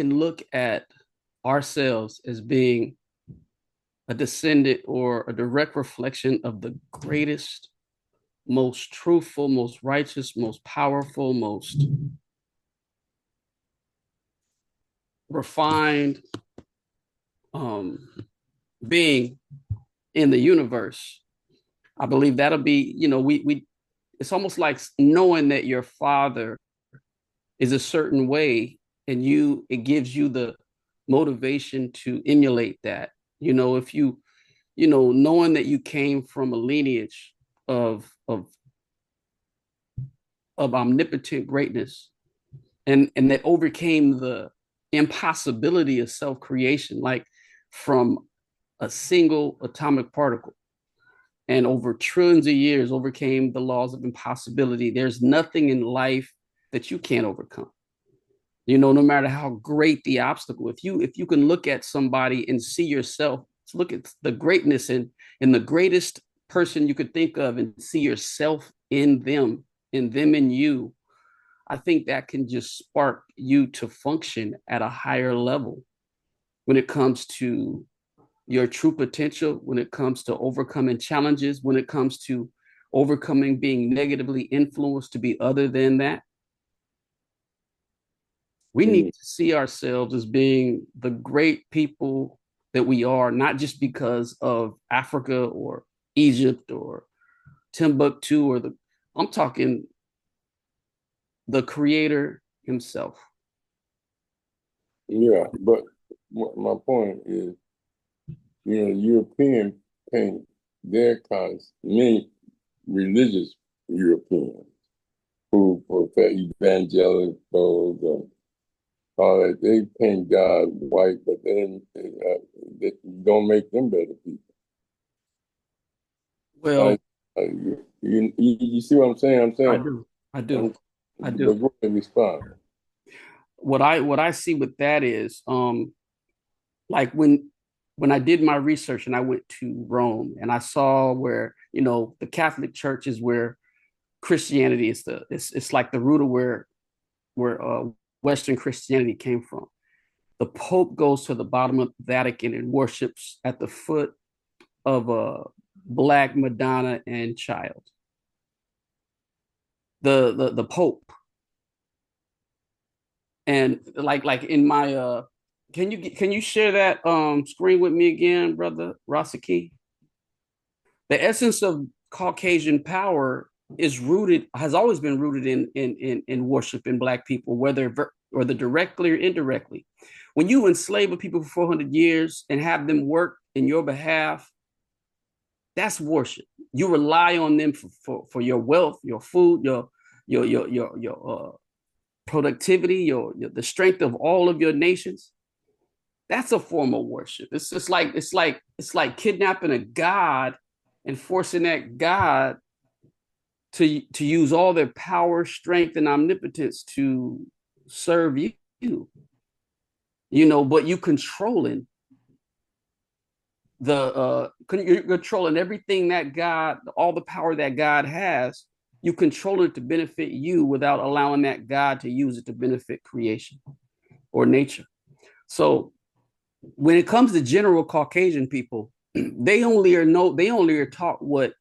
S2: look at ourselves as being a descendant or a direct reflection of the greatest, most truthful, most righteous, most powerful, most refined being in the universe, I believe that'll be, it's almost like knowing that your father is a certain way, and it gives you the motivation to emulate that. If knowing that you came from a lineage of omnipotent greatness, and that overcame the impossibility of self-creation, like from a single atomic particle, and over trillions of years overcame the laws of impossibility. There's nothing in life that you can't overcome. No matter how great the obstacle, if you can look at somebody and see yourself, look at the greatness in the greatest person you could think of and see yourself in them in you, I think that can just spark you to function at a higher level when it comes to your true potential, when it comes to overcoming challenges, when it comes to overcoming being negatively influenced to be other than that. We need to see ourselves as being the great people that we are, not just because of Africa or Egypt or Timbuktu I'm talking the creator himself.
S3: Yeah, but my point is, European paint their many religious Europeans who profess evangelicals and all that, they paint God white, but then they don't make them better people.
S2: Well,
S3: you see what I'm saying?
S2: I do.
S3: But go ahead and respond.
S2: What I see with that is, like when I did my research and I went to Rome and I saw where, the Catholic Church is where Christianity is it's like the root of where Western Christianity came from. The Pope goes to the bottom of the Vatican and worships at the foot of a Black Madonna and child. The Pope. And like in my can you share that screen with me again, brother Rashaki? The essence of Caucasian power has always been rooted in worship in Black people, whether directly or indirectly. When you enslave a people for 400 years and have them work in your behalf, that's worship. You rely on them for your wealth, your food, your productivity, the strength of all of your nations. That's a form of worship. It's like kidnapping a god and forcing that god to use all their power, strength, and omnipotence to serve you. But you controlling you're controlling everything that God, all the power that God has. You control it to benefit you without allowing that God to use it to benefit creation or nature. So when it comes to general Caucasian people, they only are taught what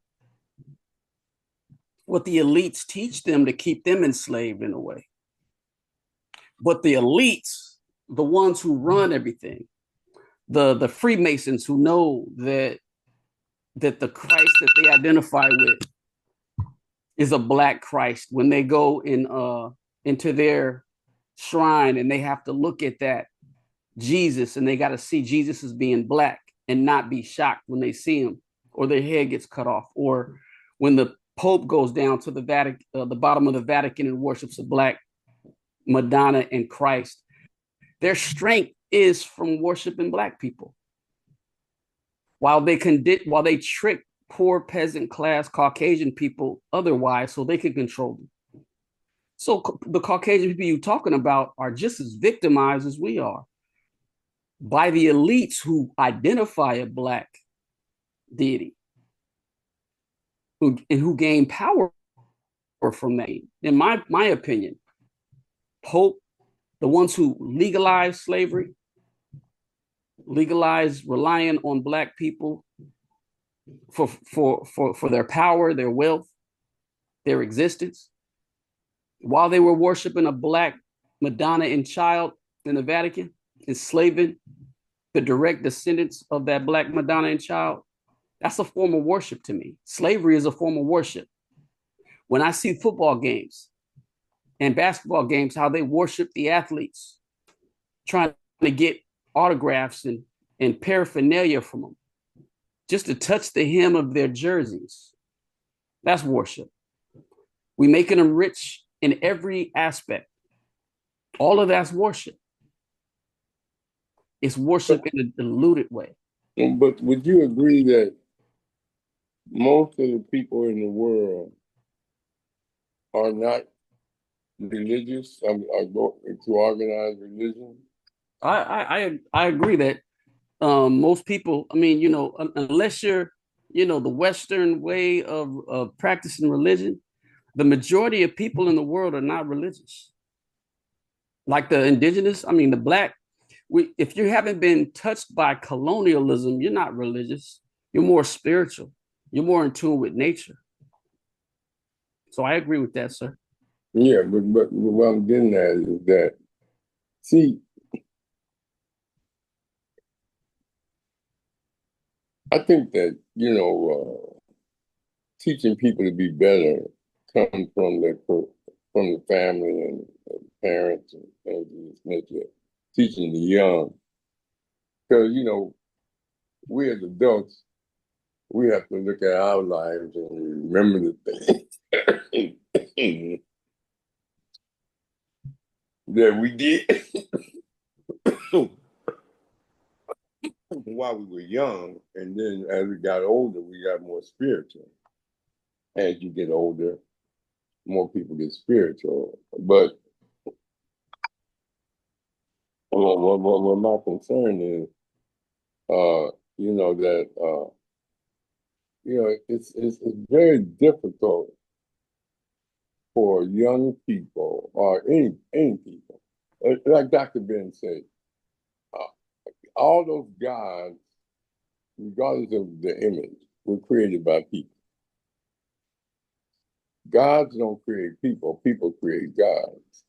S2: the elites teach them to keep them enslaved in a way. But the elites, the ones who run everything, the Freemasons who know that that the Christ that they identify with is a black Christ. When they go into their shrine and they have to look at that Jesus and they got to see Jesus as being black and not be shocked when they see him, or their head gets cut off, or when the Pope goes down to the Vatican, the bottom of the Vatican, and worships a black Madonna and Christ. Their strength is from worshiping black people. While they trick poor peasant class Caucasian people otherwise, so they can control them. So the Caucasian people you're talking about are just as victimized as we are by the elites who identify a black deity, who gain power from that. In my opinion, Pope, the ones who legalized slavery, legalized relying on black people for their power, their wealth, their existence, while they were worshiping a black Madonna and child in the Vatican, enslaving the direct descendants of that black Madonna and child. That's a form of worship to me. Slavery is a form of worship. When I see football games and basketball games, how they worship the athletes, trying to get autographs and paraphernalia from them, just to touch the hem of their jerseys. That's worship. We making them rich in every aspect. All of that's worship. It's worship in a diluted way.
S3: But would you agree that most of the people in the world are not religious, are going to organized religion?
S2: I agree that most people, I mean, unless you're, the Western way of practicing religion, the majority of people in the world are not religious. Like the indigenous, I mean, the black, if you haven't been touched by colonialism, you're not religious. You're more spiritual. You're more in tune with nature. So I agree with that, sir.
S3: Yeah, but what I'm getting at is that, see, I think that, teaching people to be better comes from the family and parents and things of this nature. Teaching the young. Because, we as adults, we have to look at our lives and remember the things that we did while we were young. And then as we got older, we got more spiritual. As you get older, more people get spiritual. But what my concern is, it's very difficult for young people or any people, like Dr. Ben said, all those gods, regardless of the image, were created by people. Gods don't create people, people create gods.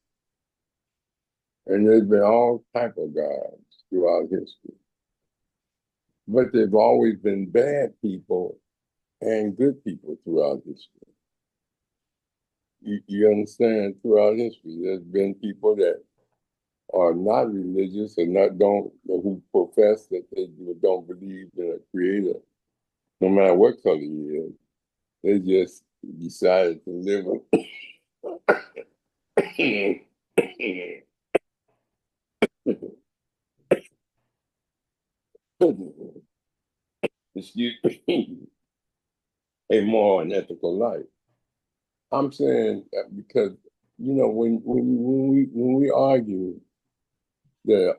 S3: And there's been all types of gods throughout history. But there've always been bad people and good people throughout history. You understand? Throughout history, there's been people that are not religious and who profess that they don't believe in a creator, no matter what color he is. They just decided to live a moral and ethical life. I'm saying that because when we argue that,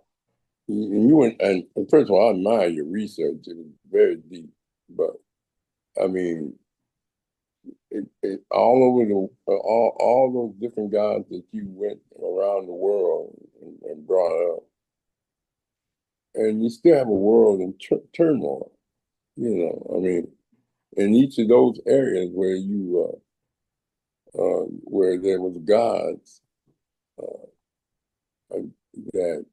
S3: and first of all, I admire your research. It was very deep, but I mean, all over all those different guys that you went around the world and brought up, and you still have a world in turmoil. I mean, in each of those areas where where there was gods, that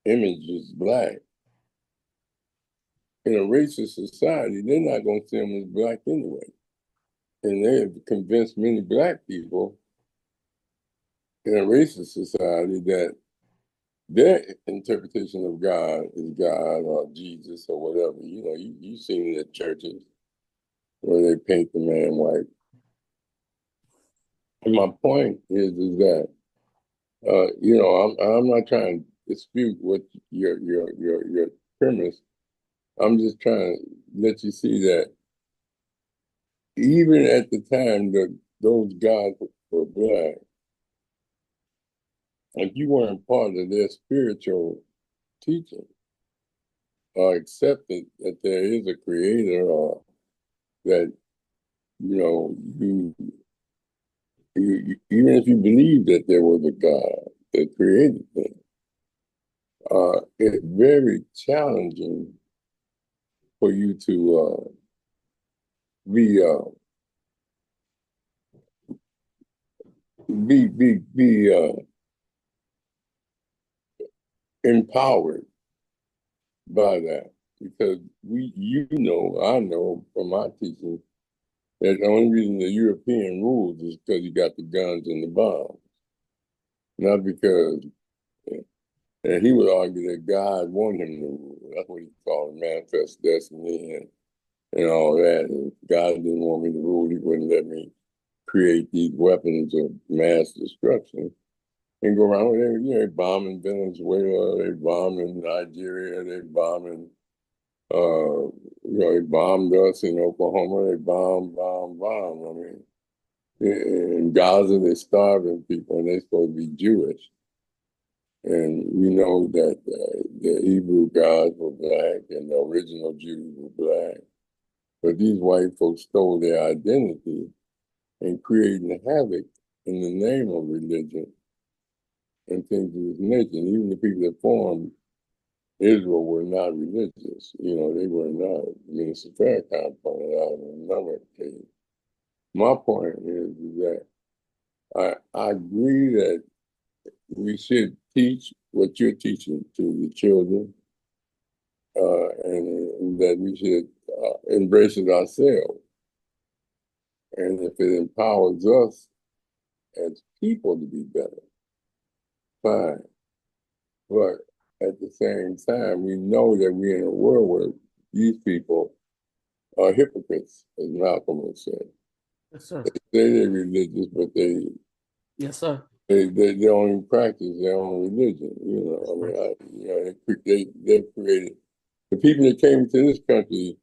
S3: image is black. in a racist society, they're not going to see them as black anyway. And they have convinced many black people in a racist society that their interpretation of God is God or Jesus or whatever. You know, you've seen it at churches where they paint the man white. And my point is that you know, I'm not trying to dispute what your premise. I'm just trying to let you see that even at the time that those gods were black, if you weren't part of their spiritual teaching or accepted that there is a creator or that, you know, you even if you believe that there was a God that created things, it's very challenging for you to be empowered by that, because I know from my teaching that the only reason the European rules is because you got the guns and the bombs, not because. And he would argue that God wanted him to rule. That's what he called manifest destiny and all that. And God didn't want me to rule. He wouldn't let me create these weapons of mass destruction and go around with it. You know, they bombing Venezuela, they bombing Nigeria, they bombing, you know, they bombed us in Oklahoma, they bomb. I mean, in Gaza, they're starving people and they're supposed to be Jewish. And we know that the Hebrew gods were black and the original Jews were black. But these white folks stole their identity and creating havoc in the name of religion and things of this nature. And even the people that formed Israel were not religious. You know, they were not. Minister Farrakhan pointed out in another case. My point is that I agree that we should teach what you're teaching to the children, and that we should embrace it ourselves. And if it empowers us as people to be better, fine. But at the same time, we know that we're in a world where these people are hypocrites, as Malcolm would say.
S2: Yes, sir.
S3: They say they're religious, but
S2: Yes, sir.
S3: they only practice their own religion. You know, I mean, you know, they created the people that came to this country,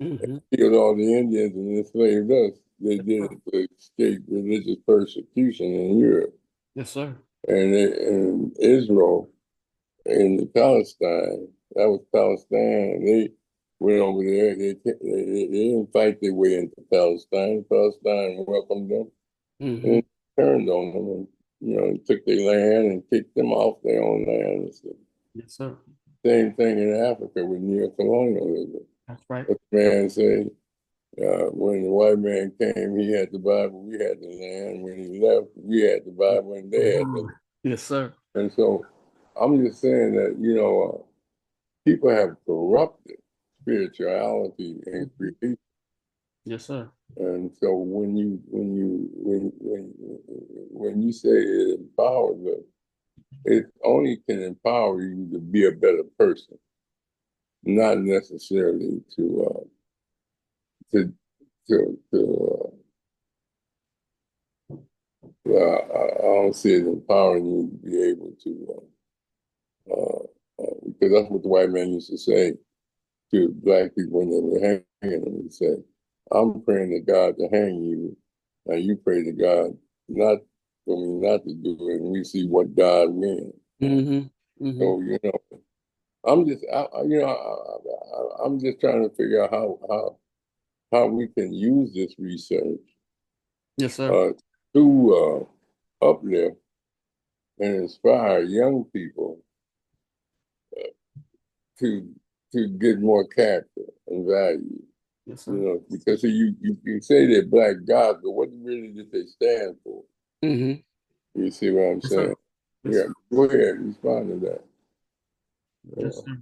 S3: killed all the Indians and enslaved us. They did it to escape religious persecution in Europe.
S2: Yes, sir.
S3: And in Israel, in Palestine, that was Palestine. They went over there. They didn't fight their way into Palestine. Palestine welcomed them and turned on them, and you know, took their land and kicked them off their own land.
S2: Yes, sir.
S3: Same thing in Africa with neo-colonialism.
S2: That's right.
S3: The man said, when the white man came, he had the Bible, we had the land. When he left, we had the Bible, and they had the land.
S2: Yes, sir.
S3: And so I'm just saying that, you know, people have corrupted spirituality and creation.
S2: Yes, sir.
S3: And so when you say it empowers us, it only can empower you to be a better person, not necessarily to I don't see it empowering you to be able to, because that's what the white man used to say to black people when they were hanging them. He said, I'm praying to God to hang you, and you pray to God not for me not to do it, and we see what God means. So, you know, I'm just, I'm just trying to figure out how we can use this research,
S2: yes, sir,
S3: to uplift and inspire young people to get more character and value.
S2: yes, sir.
S3: You know, because you say they're black gods, but what really did they stand for? You see what I'm
S2: Yes,
S3: saying?
S2: sir. Yes,
S3: Yeah,
S2: sir.
S3: go ahead, respond to that.
S2: Yes, sir.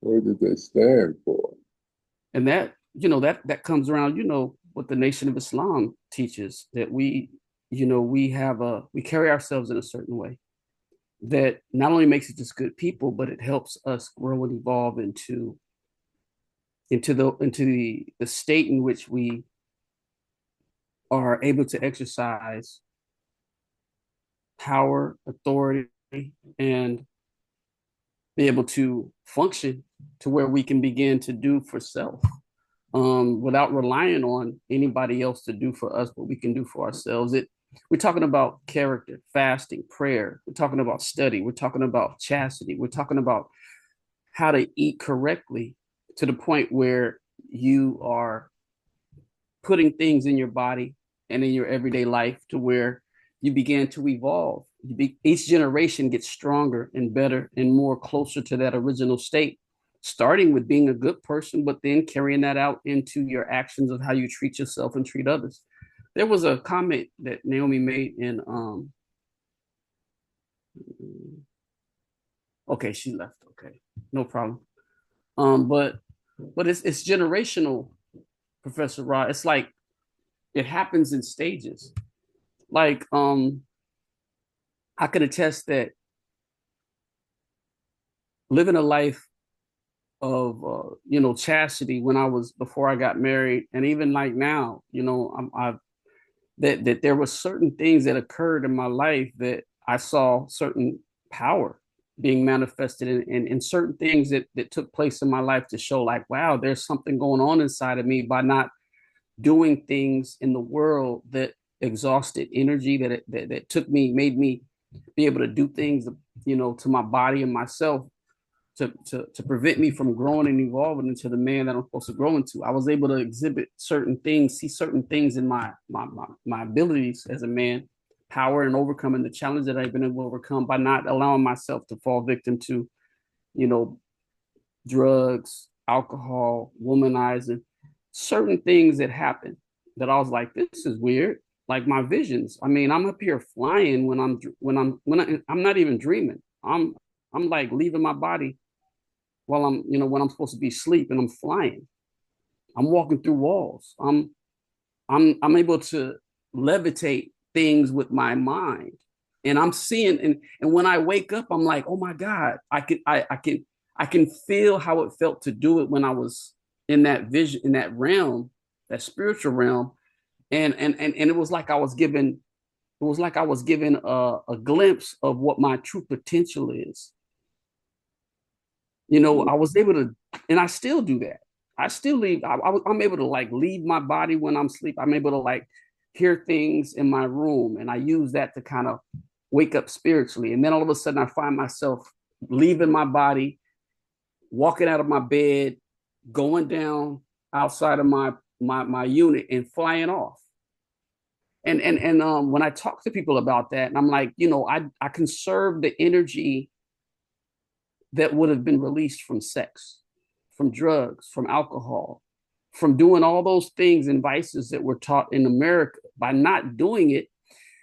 S3: What did they stand for?
S2: And that, that comes around, what the Nation of Islam teaches, that we carry ourselves in a certain way that not only makes it just good people, but it helps us grow and evolve into the state in which we are able to exercise power, authority, and be able to function to where we can begin to do for self, without relying on anybody else to do for us what we can do for ourselves. We're talking about character, fasting, prayer. We're talking about study. We're talking about chastity. We're talking about how to eat correctly to the point where you are putting things in your body and in your everyday life to where you begin to evolve. Each generation gets stronger and better and more closer to that original state, starting with being a good person, but then carrying that out into your actions of how you treat yourself and treat others. There was a comment that Naomi made in, okay, she left. Okay, no problem. But it's generational, Professor Rahh. It's like it happens in stages. Like, I could attest that living a life of chastity before I got married, and even like now, that there were certain things that occurred in my life that I saw certain power being manifested in certain things that took place in my life to show like, wow, there's something going on inside of me by not doing things in the world that exhausted energy, that made me be able to do things, to my body and myself to prevent me from growing and evolving into the man that I'm supposed to grow into. I was able to exhibit certain things, see certain things in my abilities as a man, power and overcoming the challenge that I've been able to overcome by not allowing myself to fall victim to, drugs, alcohol, womanizing, certain things that happen that I was like, this is weird. Like my visions. I mean, I'm up here flying when I'm not even dreaming. I'm like leaving my body while when I'm supposed to be asleep, and I'm flying. I'm walking through walls. I'm able to levitate things with my mind, and I'm seeing. And when I wake up, I'm like, oh my God, I can feel how it felt to do it when I was in that vision, in that realm, that spiritual realm, and it was like I was given a glimpse of what my true potential is. I was able to, and I still do that. I still leave. I'm able to like leave my body when I'm asleep. I'm able to like hear things in my room, and I use that to kind of wake up spiritually. And then all of a sudden, I find myself leaving my body, walking out of my bed, going down outside of my unit, and flying off. And when I talk to people about that, and I'm like, I conserve the energy that would have been released from sex, from drugs, from alcohol, from doing all those things and vices that were taught in America. By not doing it,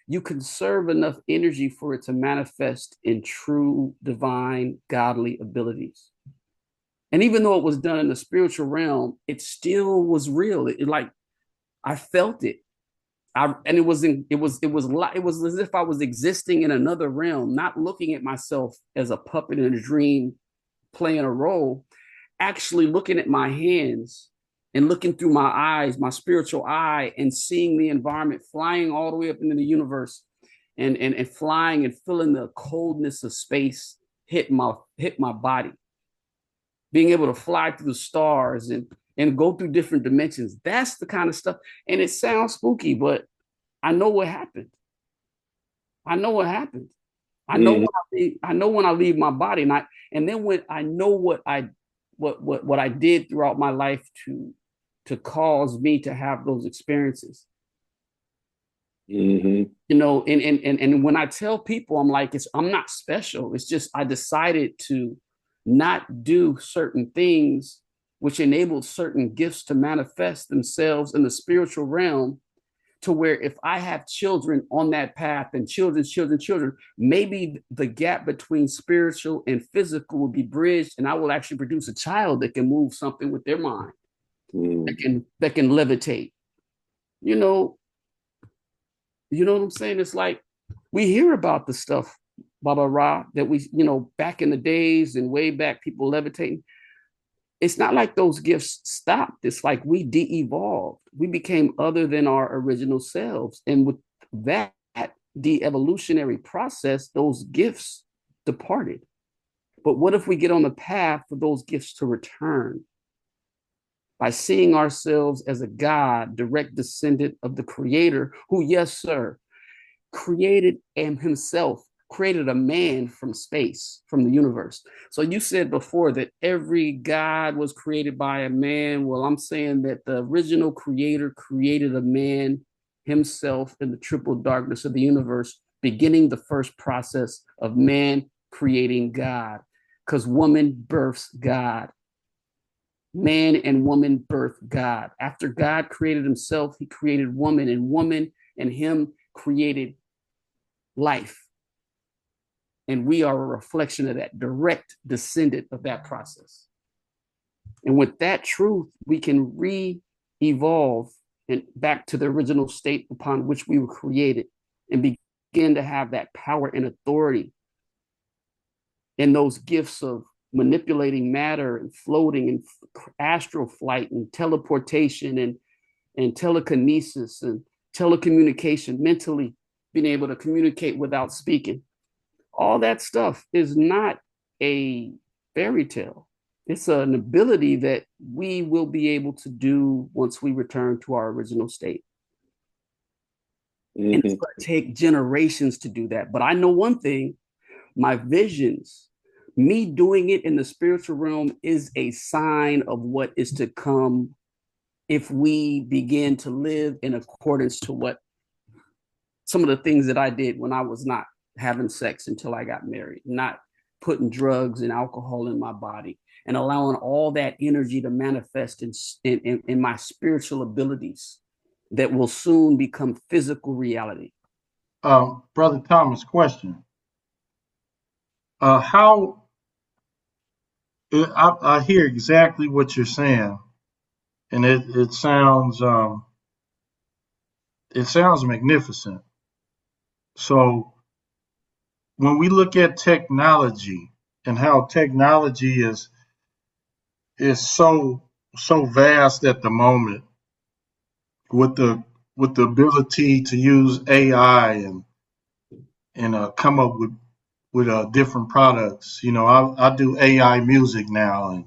S2: you conserve enough energy for it to manifest in true, divine, godly abilities. And even though it was done in the spiritual realm, it still was real. I felt it. It was as if I was existing in another realm, not looking at myself as a puppet in a dream playing a role, actually looking at my hands and looking through my eyes, my spiritual eye, and seeing the environment, flying all the way up into the universe, and flying and feeling the coldness of space hit my body, being able to fly through the stars and go through different dimensions. That's the kind of stuff. And it sounds spooky, but I know what happened. I know what happened. I know when I leave my body, and then when I know what I did throughout my life to cause me to have those experiences.
S3: Mm-hmm.
S2: And when I tell people, I'm like, I'm not special. It's just I decided to not do certain things which enabled certain gifts to manifest themselves in the spiritual realm, to where if I have children on that path and children, maybe the gap between spiritual and physical will be bridged, and I will actually produce a child that can move something with their mind, that can levitate. You know what I'm saying? It's like we hear about the stuff, Baba Rahh, that we, back in the days and way back, people levitating. It's not like those gifts stopped. It's like we de-evolved. We became other than our original selves. And with that, the evolutionary process, those gifts departed. But what if we get on the path for those gifts to return? By seeing ourselves as a God, direct descendant of the Creator, who, yes, sir, created himself, created a man from space, from the universe. So you said before that every God was created by a man. Well, I'm saying that the original Creator created a man himself in the triple darkness of the universe, beginning the first process of man creating God, because woman births God. Man and woman birth God. After God created himself, he created woman and him created life. And we are a reflection of that, direct descendant of that process. And with that truth, we can re-evolve and back to the original state upon which we were created and begin to have that power and authority and those gifts of manipulating matter and floating and astral flight and teleportation and telekinesis and telecommunication, mentally being able to communicate without speaking. All that stuff is not a fairy tale. It's an ability that we will be able to do once we return to our original state. And it's going to take generations to do that. But I know one thing, my visions, me doing it in the spiritual realm is a sign of what is to come if we begin to live in accordance to what some of the things that I did when I was not having sex until I got married, not putting drugs and alcohol in my body, and allowing all that energy to manifest in my spiritual abilities that will soon become physical reality.
S1: Brother Thomas, question. How I hear exactly what you're saying, and it sounds magnificent. So when we look at technology and how technology is so vast at the moment, with the ability to use AI and come up with different products. I do AI music now,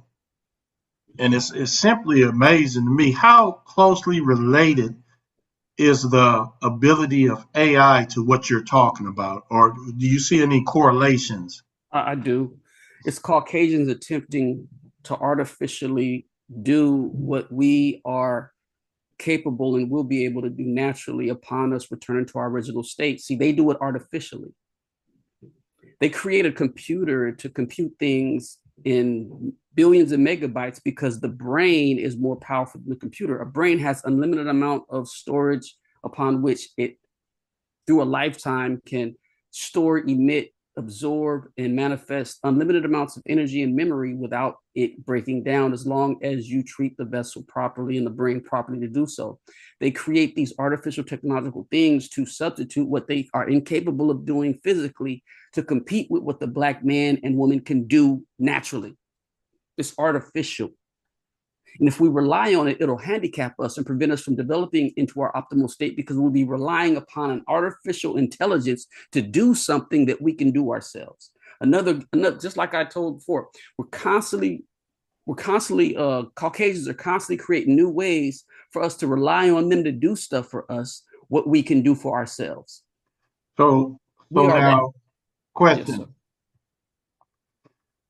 S1: and it's simply amazing to me how closely related is the ability of AI to what you're talking about, or do you see any correlations?
S2: I do. It's Caucasians attempting to artificially do what we are capable and will be able to do naturally upon us returning to our original state. See, they do it artificially. They create a computer to compute things in billions of megabytes because the brain is more powerful than the computer. A brain has unlimited amount of storage upon which it, through a lifetime, can store, emit, absorb, and manifest unlimited amounts of energy and memory without it breaking down, as long as you treat the vessel properly and the brain properly to do so. They create these artificial technological things to substitute what they are incapable of doing physically to compete with what the Black man and woman can do naturally. It's artificial. And if we rely on it, it'll handicap us and prevent us from developing into our optimal state, because we'll be relying upon an artificial intelligence to do something that we can do ourselves. Another, just like I told before, Caucasians are constantly creating new ways for us to rely on them to do stuff for us, what we can do for ourselves.
S1: So now, question.
S2: Yes, sir.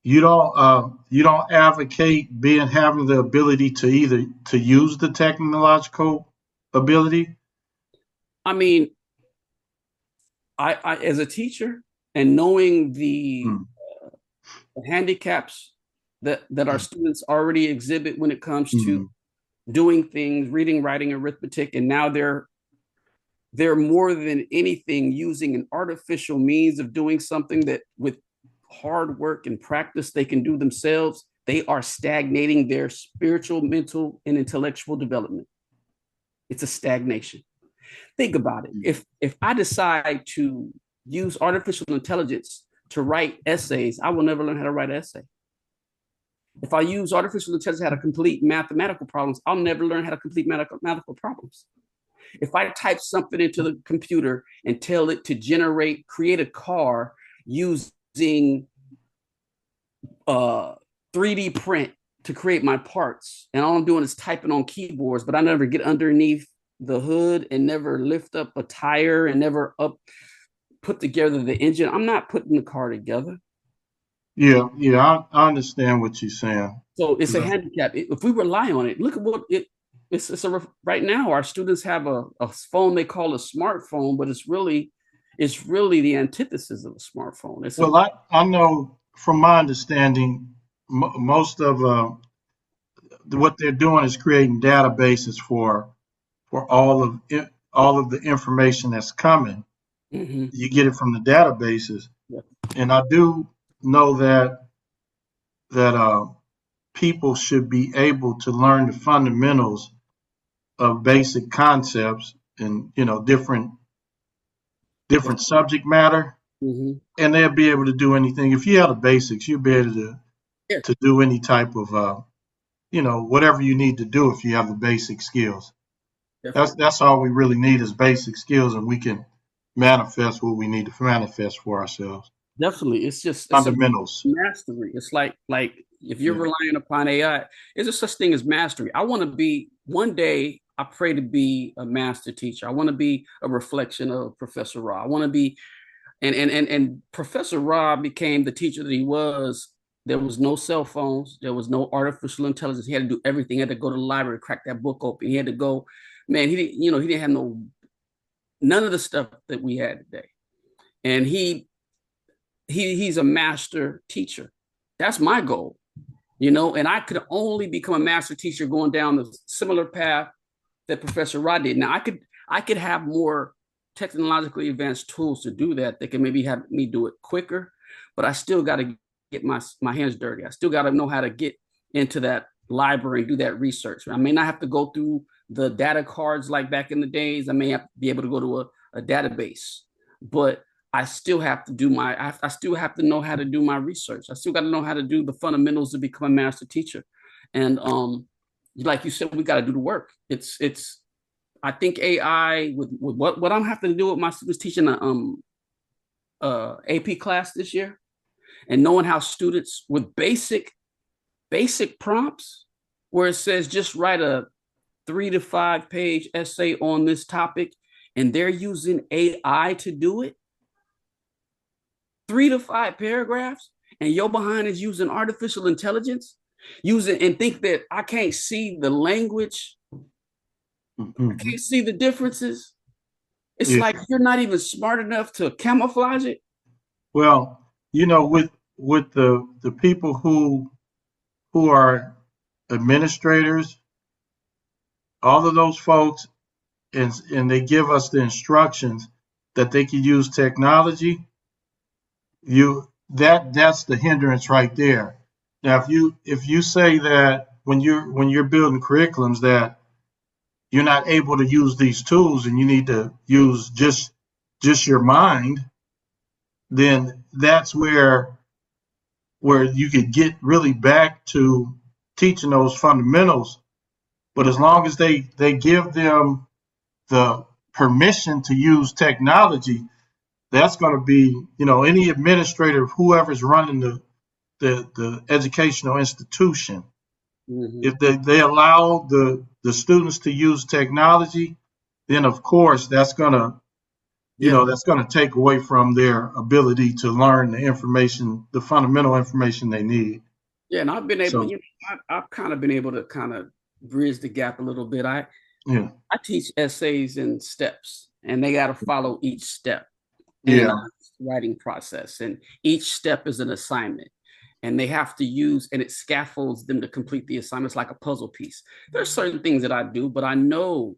S1: You don't advocate having the ability to use the technological ability?
S2: I mean, I as a teacher and knowing the handicaps that our students already exhibit when it comes to doing things, reading, writing, arithmetic, and now they're they're more than anything using an artificial means of doing something that with hard work and practice they can do themselves. They are stagnating their spiritual, mental, and intellectual development. It's a stagnation. Think about it. If I decide to use artificial intelligence to write essays, I will never learn how to write an essay. If I use artificial intelligence how to complete mathematical problems, I'll never learn how to complete mathematical problems. If I type something into the computer and tell it to create a car using 3D print to create my parts, and all I'm doing is typing on keyboards, but I never get underneath the hood and never lift up a tire and never put together the engine, I'm not putting the car together.
S1: Yeah, I understand what you're saying.
S2: So it's a handicap. If we rely on it, look at what right now our students have a phone they call a smartphone, but it's really the antithesis of a smartphone.
S1: I know from my understanding, most of what they're doing is creating databases for all of the information that's coming. Mm-hmm. You get it from the databases, yeah. And I do know that people should be able to learn the fundamentals of basic concepts and different subject matter, mm-hmm. And they'll be able to do anything. If you have the basics, you'll be able to do any type of whatever you need to do if you have the basic skills. Definitely. That's all we really need is basic skills, and we can manifest what we need to manifest for ourselves.
S2: Definitely. It's just
S1: fundamentals.
S2: Mastery. It's like if you're relying upon AI, is there such thing as mastery? I want to be, one day, I pray to be a master teacher. I want to be a reflection of Professor Rahh. I want to be, and Professor Rahh became the teacher that he was. There was no cell phones. There was no artificial intelligence. He had to do everything. He had to go to the library, crack that book open. He had to go, man, he didn't have none of the stuff that we had today. And he's a master teacher. That's my goal, and I could only become a master teacher going down the similar path that Professor Rahh did. Now I could have more technologically advanced tools to do that. They can maybe have me do it quicker, but I still got to get my hands dirty. I still got to know how to get into that library and do that research. I may not have to go through the data cards like back in the days. I may have to be able to go to a database, but I still have to I still have to know how to do my research. I still got to know how to do the fundamentals to become a master teacher. And like you said, we got to do the work. I think AI with what I'm having to do with my students teaching a AP class this year, and knowing how students with basic prompts where it says just write a 3 to 5 page essay on this topic, and they're using AI to do it. 3 to 5 paragraphs, and your behind is using artificial intelligence, and think that I can't see the language. Mm-hmm. I can't see the differences. It's like you're not even smart enough to camouflage it.
S1: Well, with the people who are administrators, all of those folks, and they give us the instructions that they can use technology. That's the hindrance right there. Now, if you say that when you're building curriculums that you're not able to use these tools and you need to use just your mind, then that's where you could get really back to teaching those fundamentals. But as long as they give them the permission to use technology, that's going to be, any administrator, whoever's running the educational institution. Mm-hmm. If they allow the students to use technology, then of course that's going to take away from their ability to learn the information, the fundamental information they need.
S2: Yeah, and I've been able, I've kind of been able to kind of bridge the gap a little bit. I teach essays in steps, and they got to follow each step in the writing process, and each step is an assignment. And they have to use, and it scaffolds them to complete the assignments like a puzzle piece. There's certain things that I do, but I know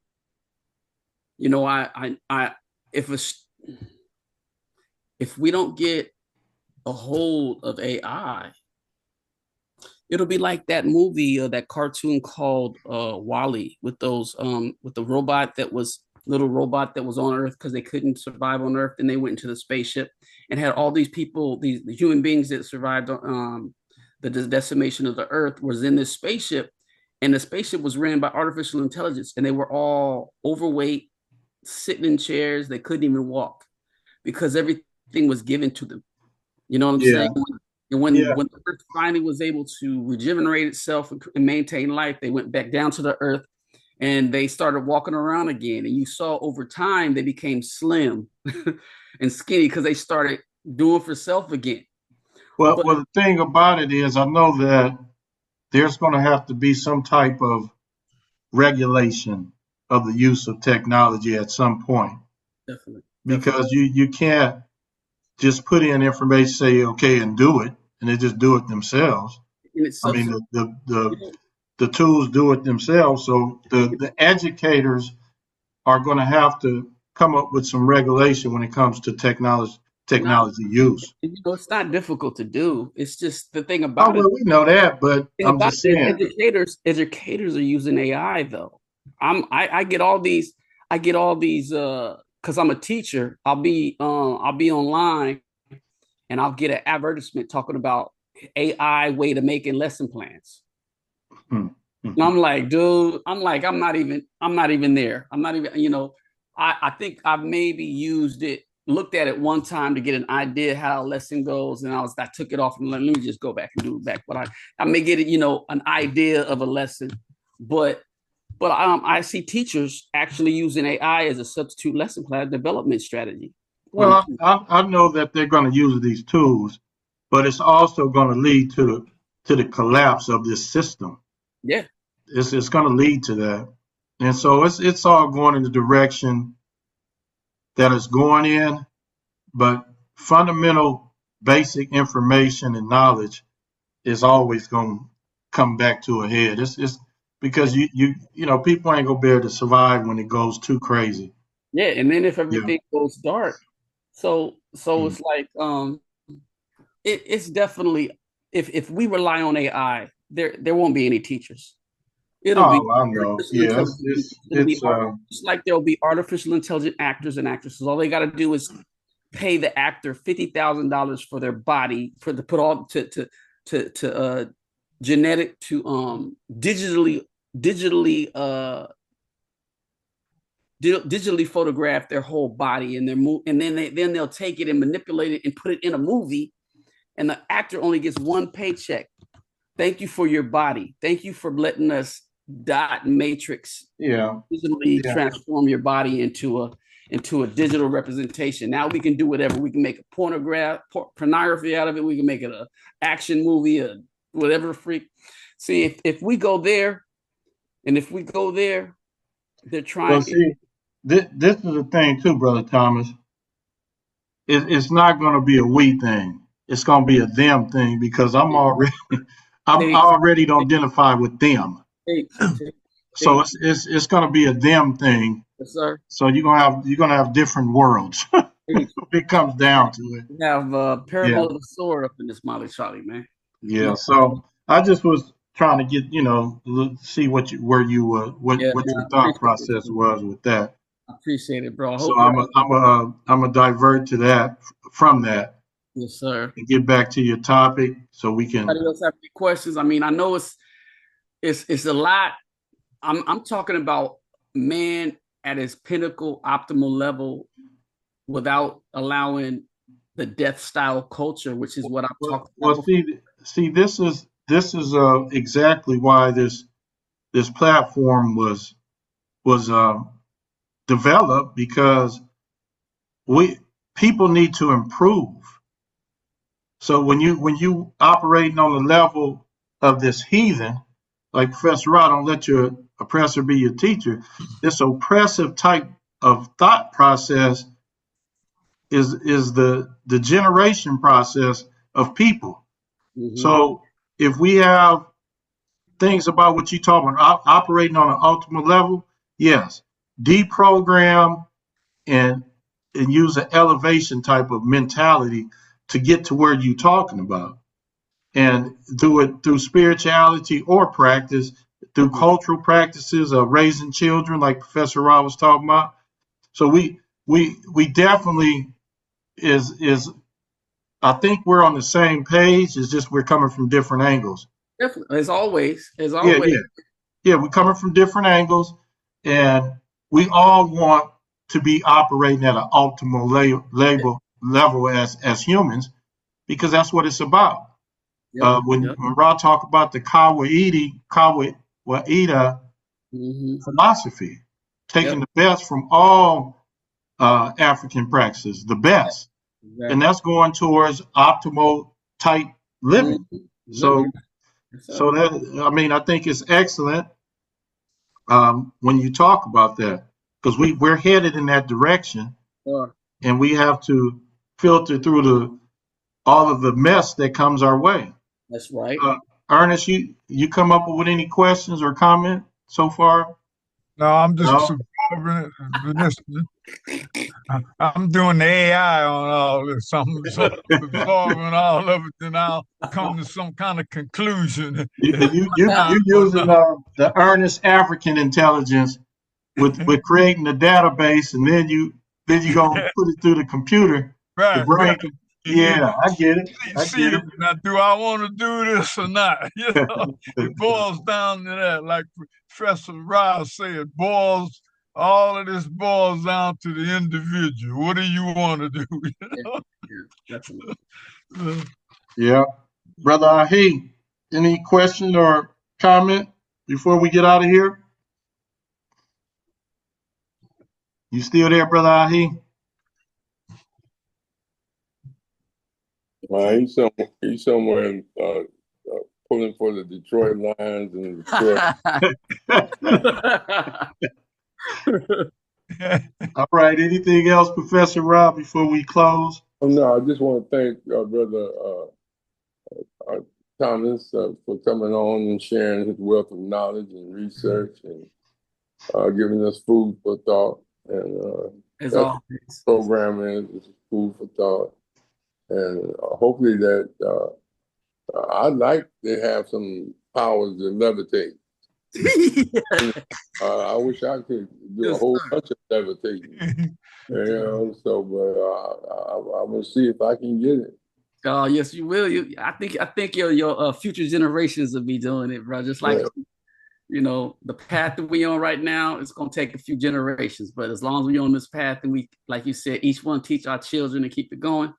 S2: You know, if a, if we don't get a hold of AI, it'll be like that movie or that cartoon called Wall-E with those with the robot that was little robot that was on Earth because they couldn't survive on Earth, and they went into the spaceship and had all these people, these the human beings that survived the decimation of the Earth was in this spaceship, and the spaceship was ran by artificial intelligence, and they were all overweight, sitting in chairs, they couldn't even walk because everything was given to them. You know what I'm
S1: Yeah,
S2: saying? And
S1: yeah.
S2: when the Earth finally was able to regenerate itself and maintain life, they went back down to the Earth and they started walking around again. And you saw over time they became slim and skinny because they started doing for self again.
S1: Well,
S2: But
S1: the thing about it is, I know that there's going to have to be some type of regulation of the use of technology at some point,
S2: definitely,
S1: because you can't just put in information, say okay, and do it, and they just do it themselves.
S2: and it's
S1: I mean,
S2: substitute.
S1: the tools do it themselves. So the educators are going to have to come up with some regulation when it comes to technology use.
S2: You know, it's not difficult to do. It's just the thing
S1: Oh
S2: about it.
S1: well, we know that, but
S2: Thing
S1: I'm
S2: about
S1: just
S2: it,
S1: saying.
S2: educators are using AI though. I get all these because I'm a teacher. I'll be online and I'll get an advertisement talking about AI way to making lesson plans.
S1: Hmm.
S2: And I'm like, dude, I'm not even there. I'm not even, you know, I think I've maybe used it, looked at it one time to get an idea how a lesson goes, and I took it off and let me just go back and do it back. But I may get it, you know, an idea of a lesson, but I see teachers actually using AI as a substitute lesson plan development strategy.
S1: Well, I know that they're going to use these tools, but it's also going to lead to the collapse of this system.
S2: Yeah,
S1: It's going to lead to that, and so it's all going in the direction that it's going in. But fundamental, basic information and knowledge is always going to come back to a head. It's because you know people ain't gonna be able to survive when it goes too crazy.
S2: yeah, and then if
S1: Yeah.
S2: everything goes dark, so
S1: Mm.
S2: it's like it's definitely if we rely on AI, there won't be any teachers. It'll be
S1: Oh, I know.
S2: artificial
S1: Yeah,
S2: intelligence. It'll be
S1: it's
S2: just like there'll be artificial intelligent actors and actresses. All they got to do is pay the actor $50,000 for their body for the put all to genetic to digitally digitally photograph their whole body and their and then they'll take it and manipulate it and put it in a movie, and the actor only gets one paycheck. Thank you for your body. Thank you for letting us dot matrix
S1: yeah,
S2: digitally
S1: yeah.
S2: transform your body into a digital representation. Now we can do whatever. We can make a pornography out of it. We can make it a action movie, or whatever freak. See, if we go there, and if we go there, they're
S1: Well,
S2: trying.
S1: see, this is the thing too, brother Thomas. It's not going to be a we thing. It's going to be a them thing because I
S2: Hey,
S1: already don't identify with them.
S2: hey,
S1: So it's going to be a them thing.
S2: yes, sir.
S1: So you're gonna have different worlds.
S2: Hey,
S1: It comes down to it.
S2: we have
S1: Yeah,
S2: Parable of the Sword up in this Molly Charlie, man.
S1: yeah.
S2: Yeah,
S1: So I just was trying to get see where you were what
S2: yeah, man,
S1: your
S2: I
S1: thought
S2: appreciate it.
S1: process was with that.
S2: I appreciate it, bro. I
S1: So
S2: hope you're
S1: I'm a divert to that from that
S2: yes, sir.
S1: and get back to your topic so we can.
S2: Anybody else have any questions? I mean, I know it's a lot. I'm talking about man at his pinnacle optimal level without allowing the death style culture, which is what I'm talking about
S1: Well, see, this is exactly why this platform was developed because we people need to improve. So when you operating on the level of this heathen, like Professor Rod, don't let your oppressor be your teacher. This oppressive type of thought process is the generation process of people.
S2: Mhm.
S1: So if we have things about what you talk about operating on an ultimate level, yes. deprogram and use an elevation type of mentality to get to where you're talking about. And do it through spirituality or practice, through cultural practices of raising children, like Professor Rahh was talking about. So we definitely is I think we're on the same page. It's just we're coming from different angles.
S2: Definitely, as always,
S1: Yeah, we're coming from different angles, and we all want to be operating at an optimal level as humans, because that's what it's about. When Rahh talk about the Kawaida philosophy, taking the best from all African practices, the best, and that's going towards optimal type living. So that, I mean, I think it's excellent when you talk about that, because we're headed in that direction, and we have to filter through all of the mess that comes our way.
S2: That's right.
S1: Ernest, you come up with any questions or comment so far?
S6: No, I'm just absorbing it, listening. I'm doing the AI on all this. I'm absorbing all of it, and I'll come to some kind of conclusion.
S1: You're using the Ernest African intelligence with creating the database, and then you gonna put it through the computer.
S6: Right.
S1: The brain Yeah, I get it.
S6: Now, do I want to do this or not? You know, it boils down to that. Like Professor Rahh said, all of this boils down to the individual. What do you want to do? You know?
S1: Yeah. Brother Rahh, any question or comment before we get out of here? You still there, Brother Rahh?
S3: He's somewhere pulling for the Detroit Lions and Detroit.
S1: All right. Anything else, Professor Rahh, before we close?
S3: Oh, no, I just want to thank Brother Thomas for coming on and sharing his wealth of knowledge and research and giving us food for thought. And
S2: as always,
S3: programming is food for thought. And hopefully that I'd like to have some powers to levitate. I wish I could do a whole bunch of levitating. You know, so but I will see if I can get it.
S2: Oh yes, you will. I think your future generations will be doing it, bro. Just like you know, the path that we on right now, it's gonna take a few generations. But as long as we on this path, and we, like you said, each one teach our children and keep it going.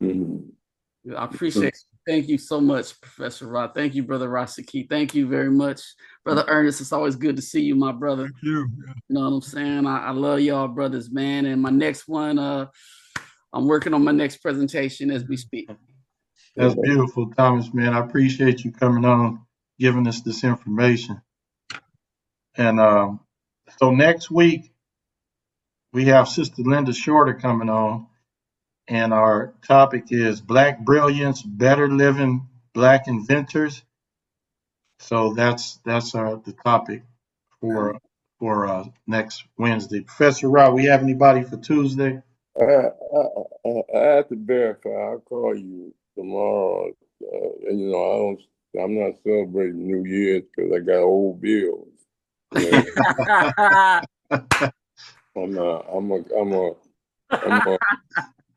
S2: I appreciate it. Thank you so much, Professor Rahh. Thank you, Brother Rashaki. Thank you very much, Brother Ernest. It's always good to see you, my brother.
S6: Thank you.
S2: You know what I'm saying? I love y'all, brothers, man. And my next one, I'm working on my next presentation as we speak.
S1: That's beautiful, Thomas, man. I appreciate you coming on, giving us this information. And so next week, we have Sister Linda Shorter coming on. And our topic is Black Brilliance, Better Living Black Inventors. So that's the topic for next Wednesday. Professor Rahh, we have anybody for Tuesday?
S3: I have to verify. I'll call you tomorrow. And you know, I'm not celebrating New Year's because I got old bills. You know? I'm a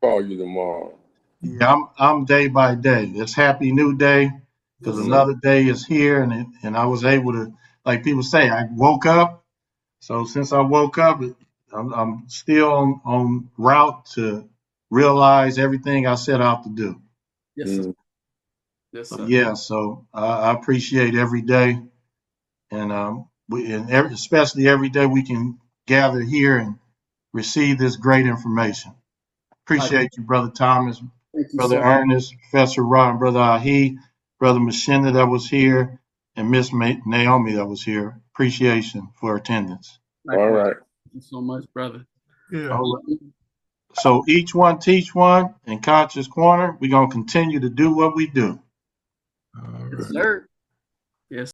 S3: call you tomorrow.
S1: Yeah, I'm day by day. It's Happy New Day because another day is here, and I was able to, like people say, I woke up. So since I woke up, I'm still on route to realize everything I set out to do.
S2: Yes, sir. Yes, sir.
S1: Yeah, so I appreciate every day, and especially every day we can gather here and receive this great information. Appreciate you, Brother Thomas, Brother Ernest, Professor Rahh, and Brother Rahh, Brother Mshinda that was here, and Miss Naomi that was here. Appreciation for attendance.
S3: All right.
S2: Thank you so much, brother.
S6: Yeah.
S1: So each one teach one in Conscious Corner. We're going to continue to do what we do.
S2: Yes, sir. Yes.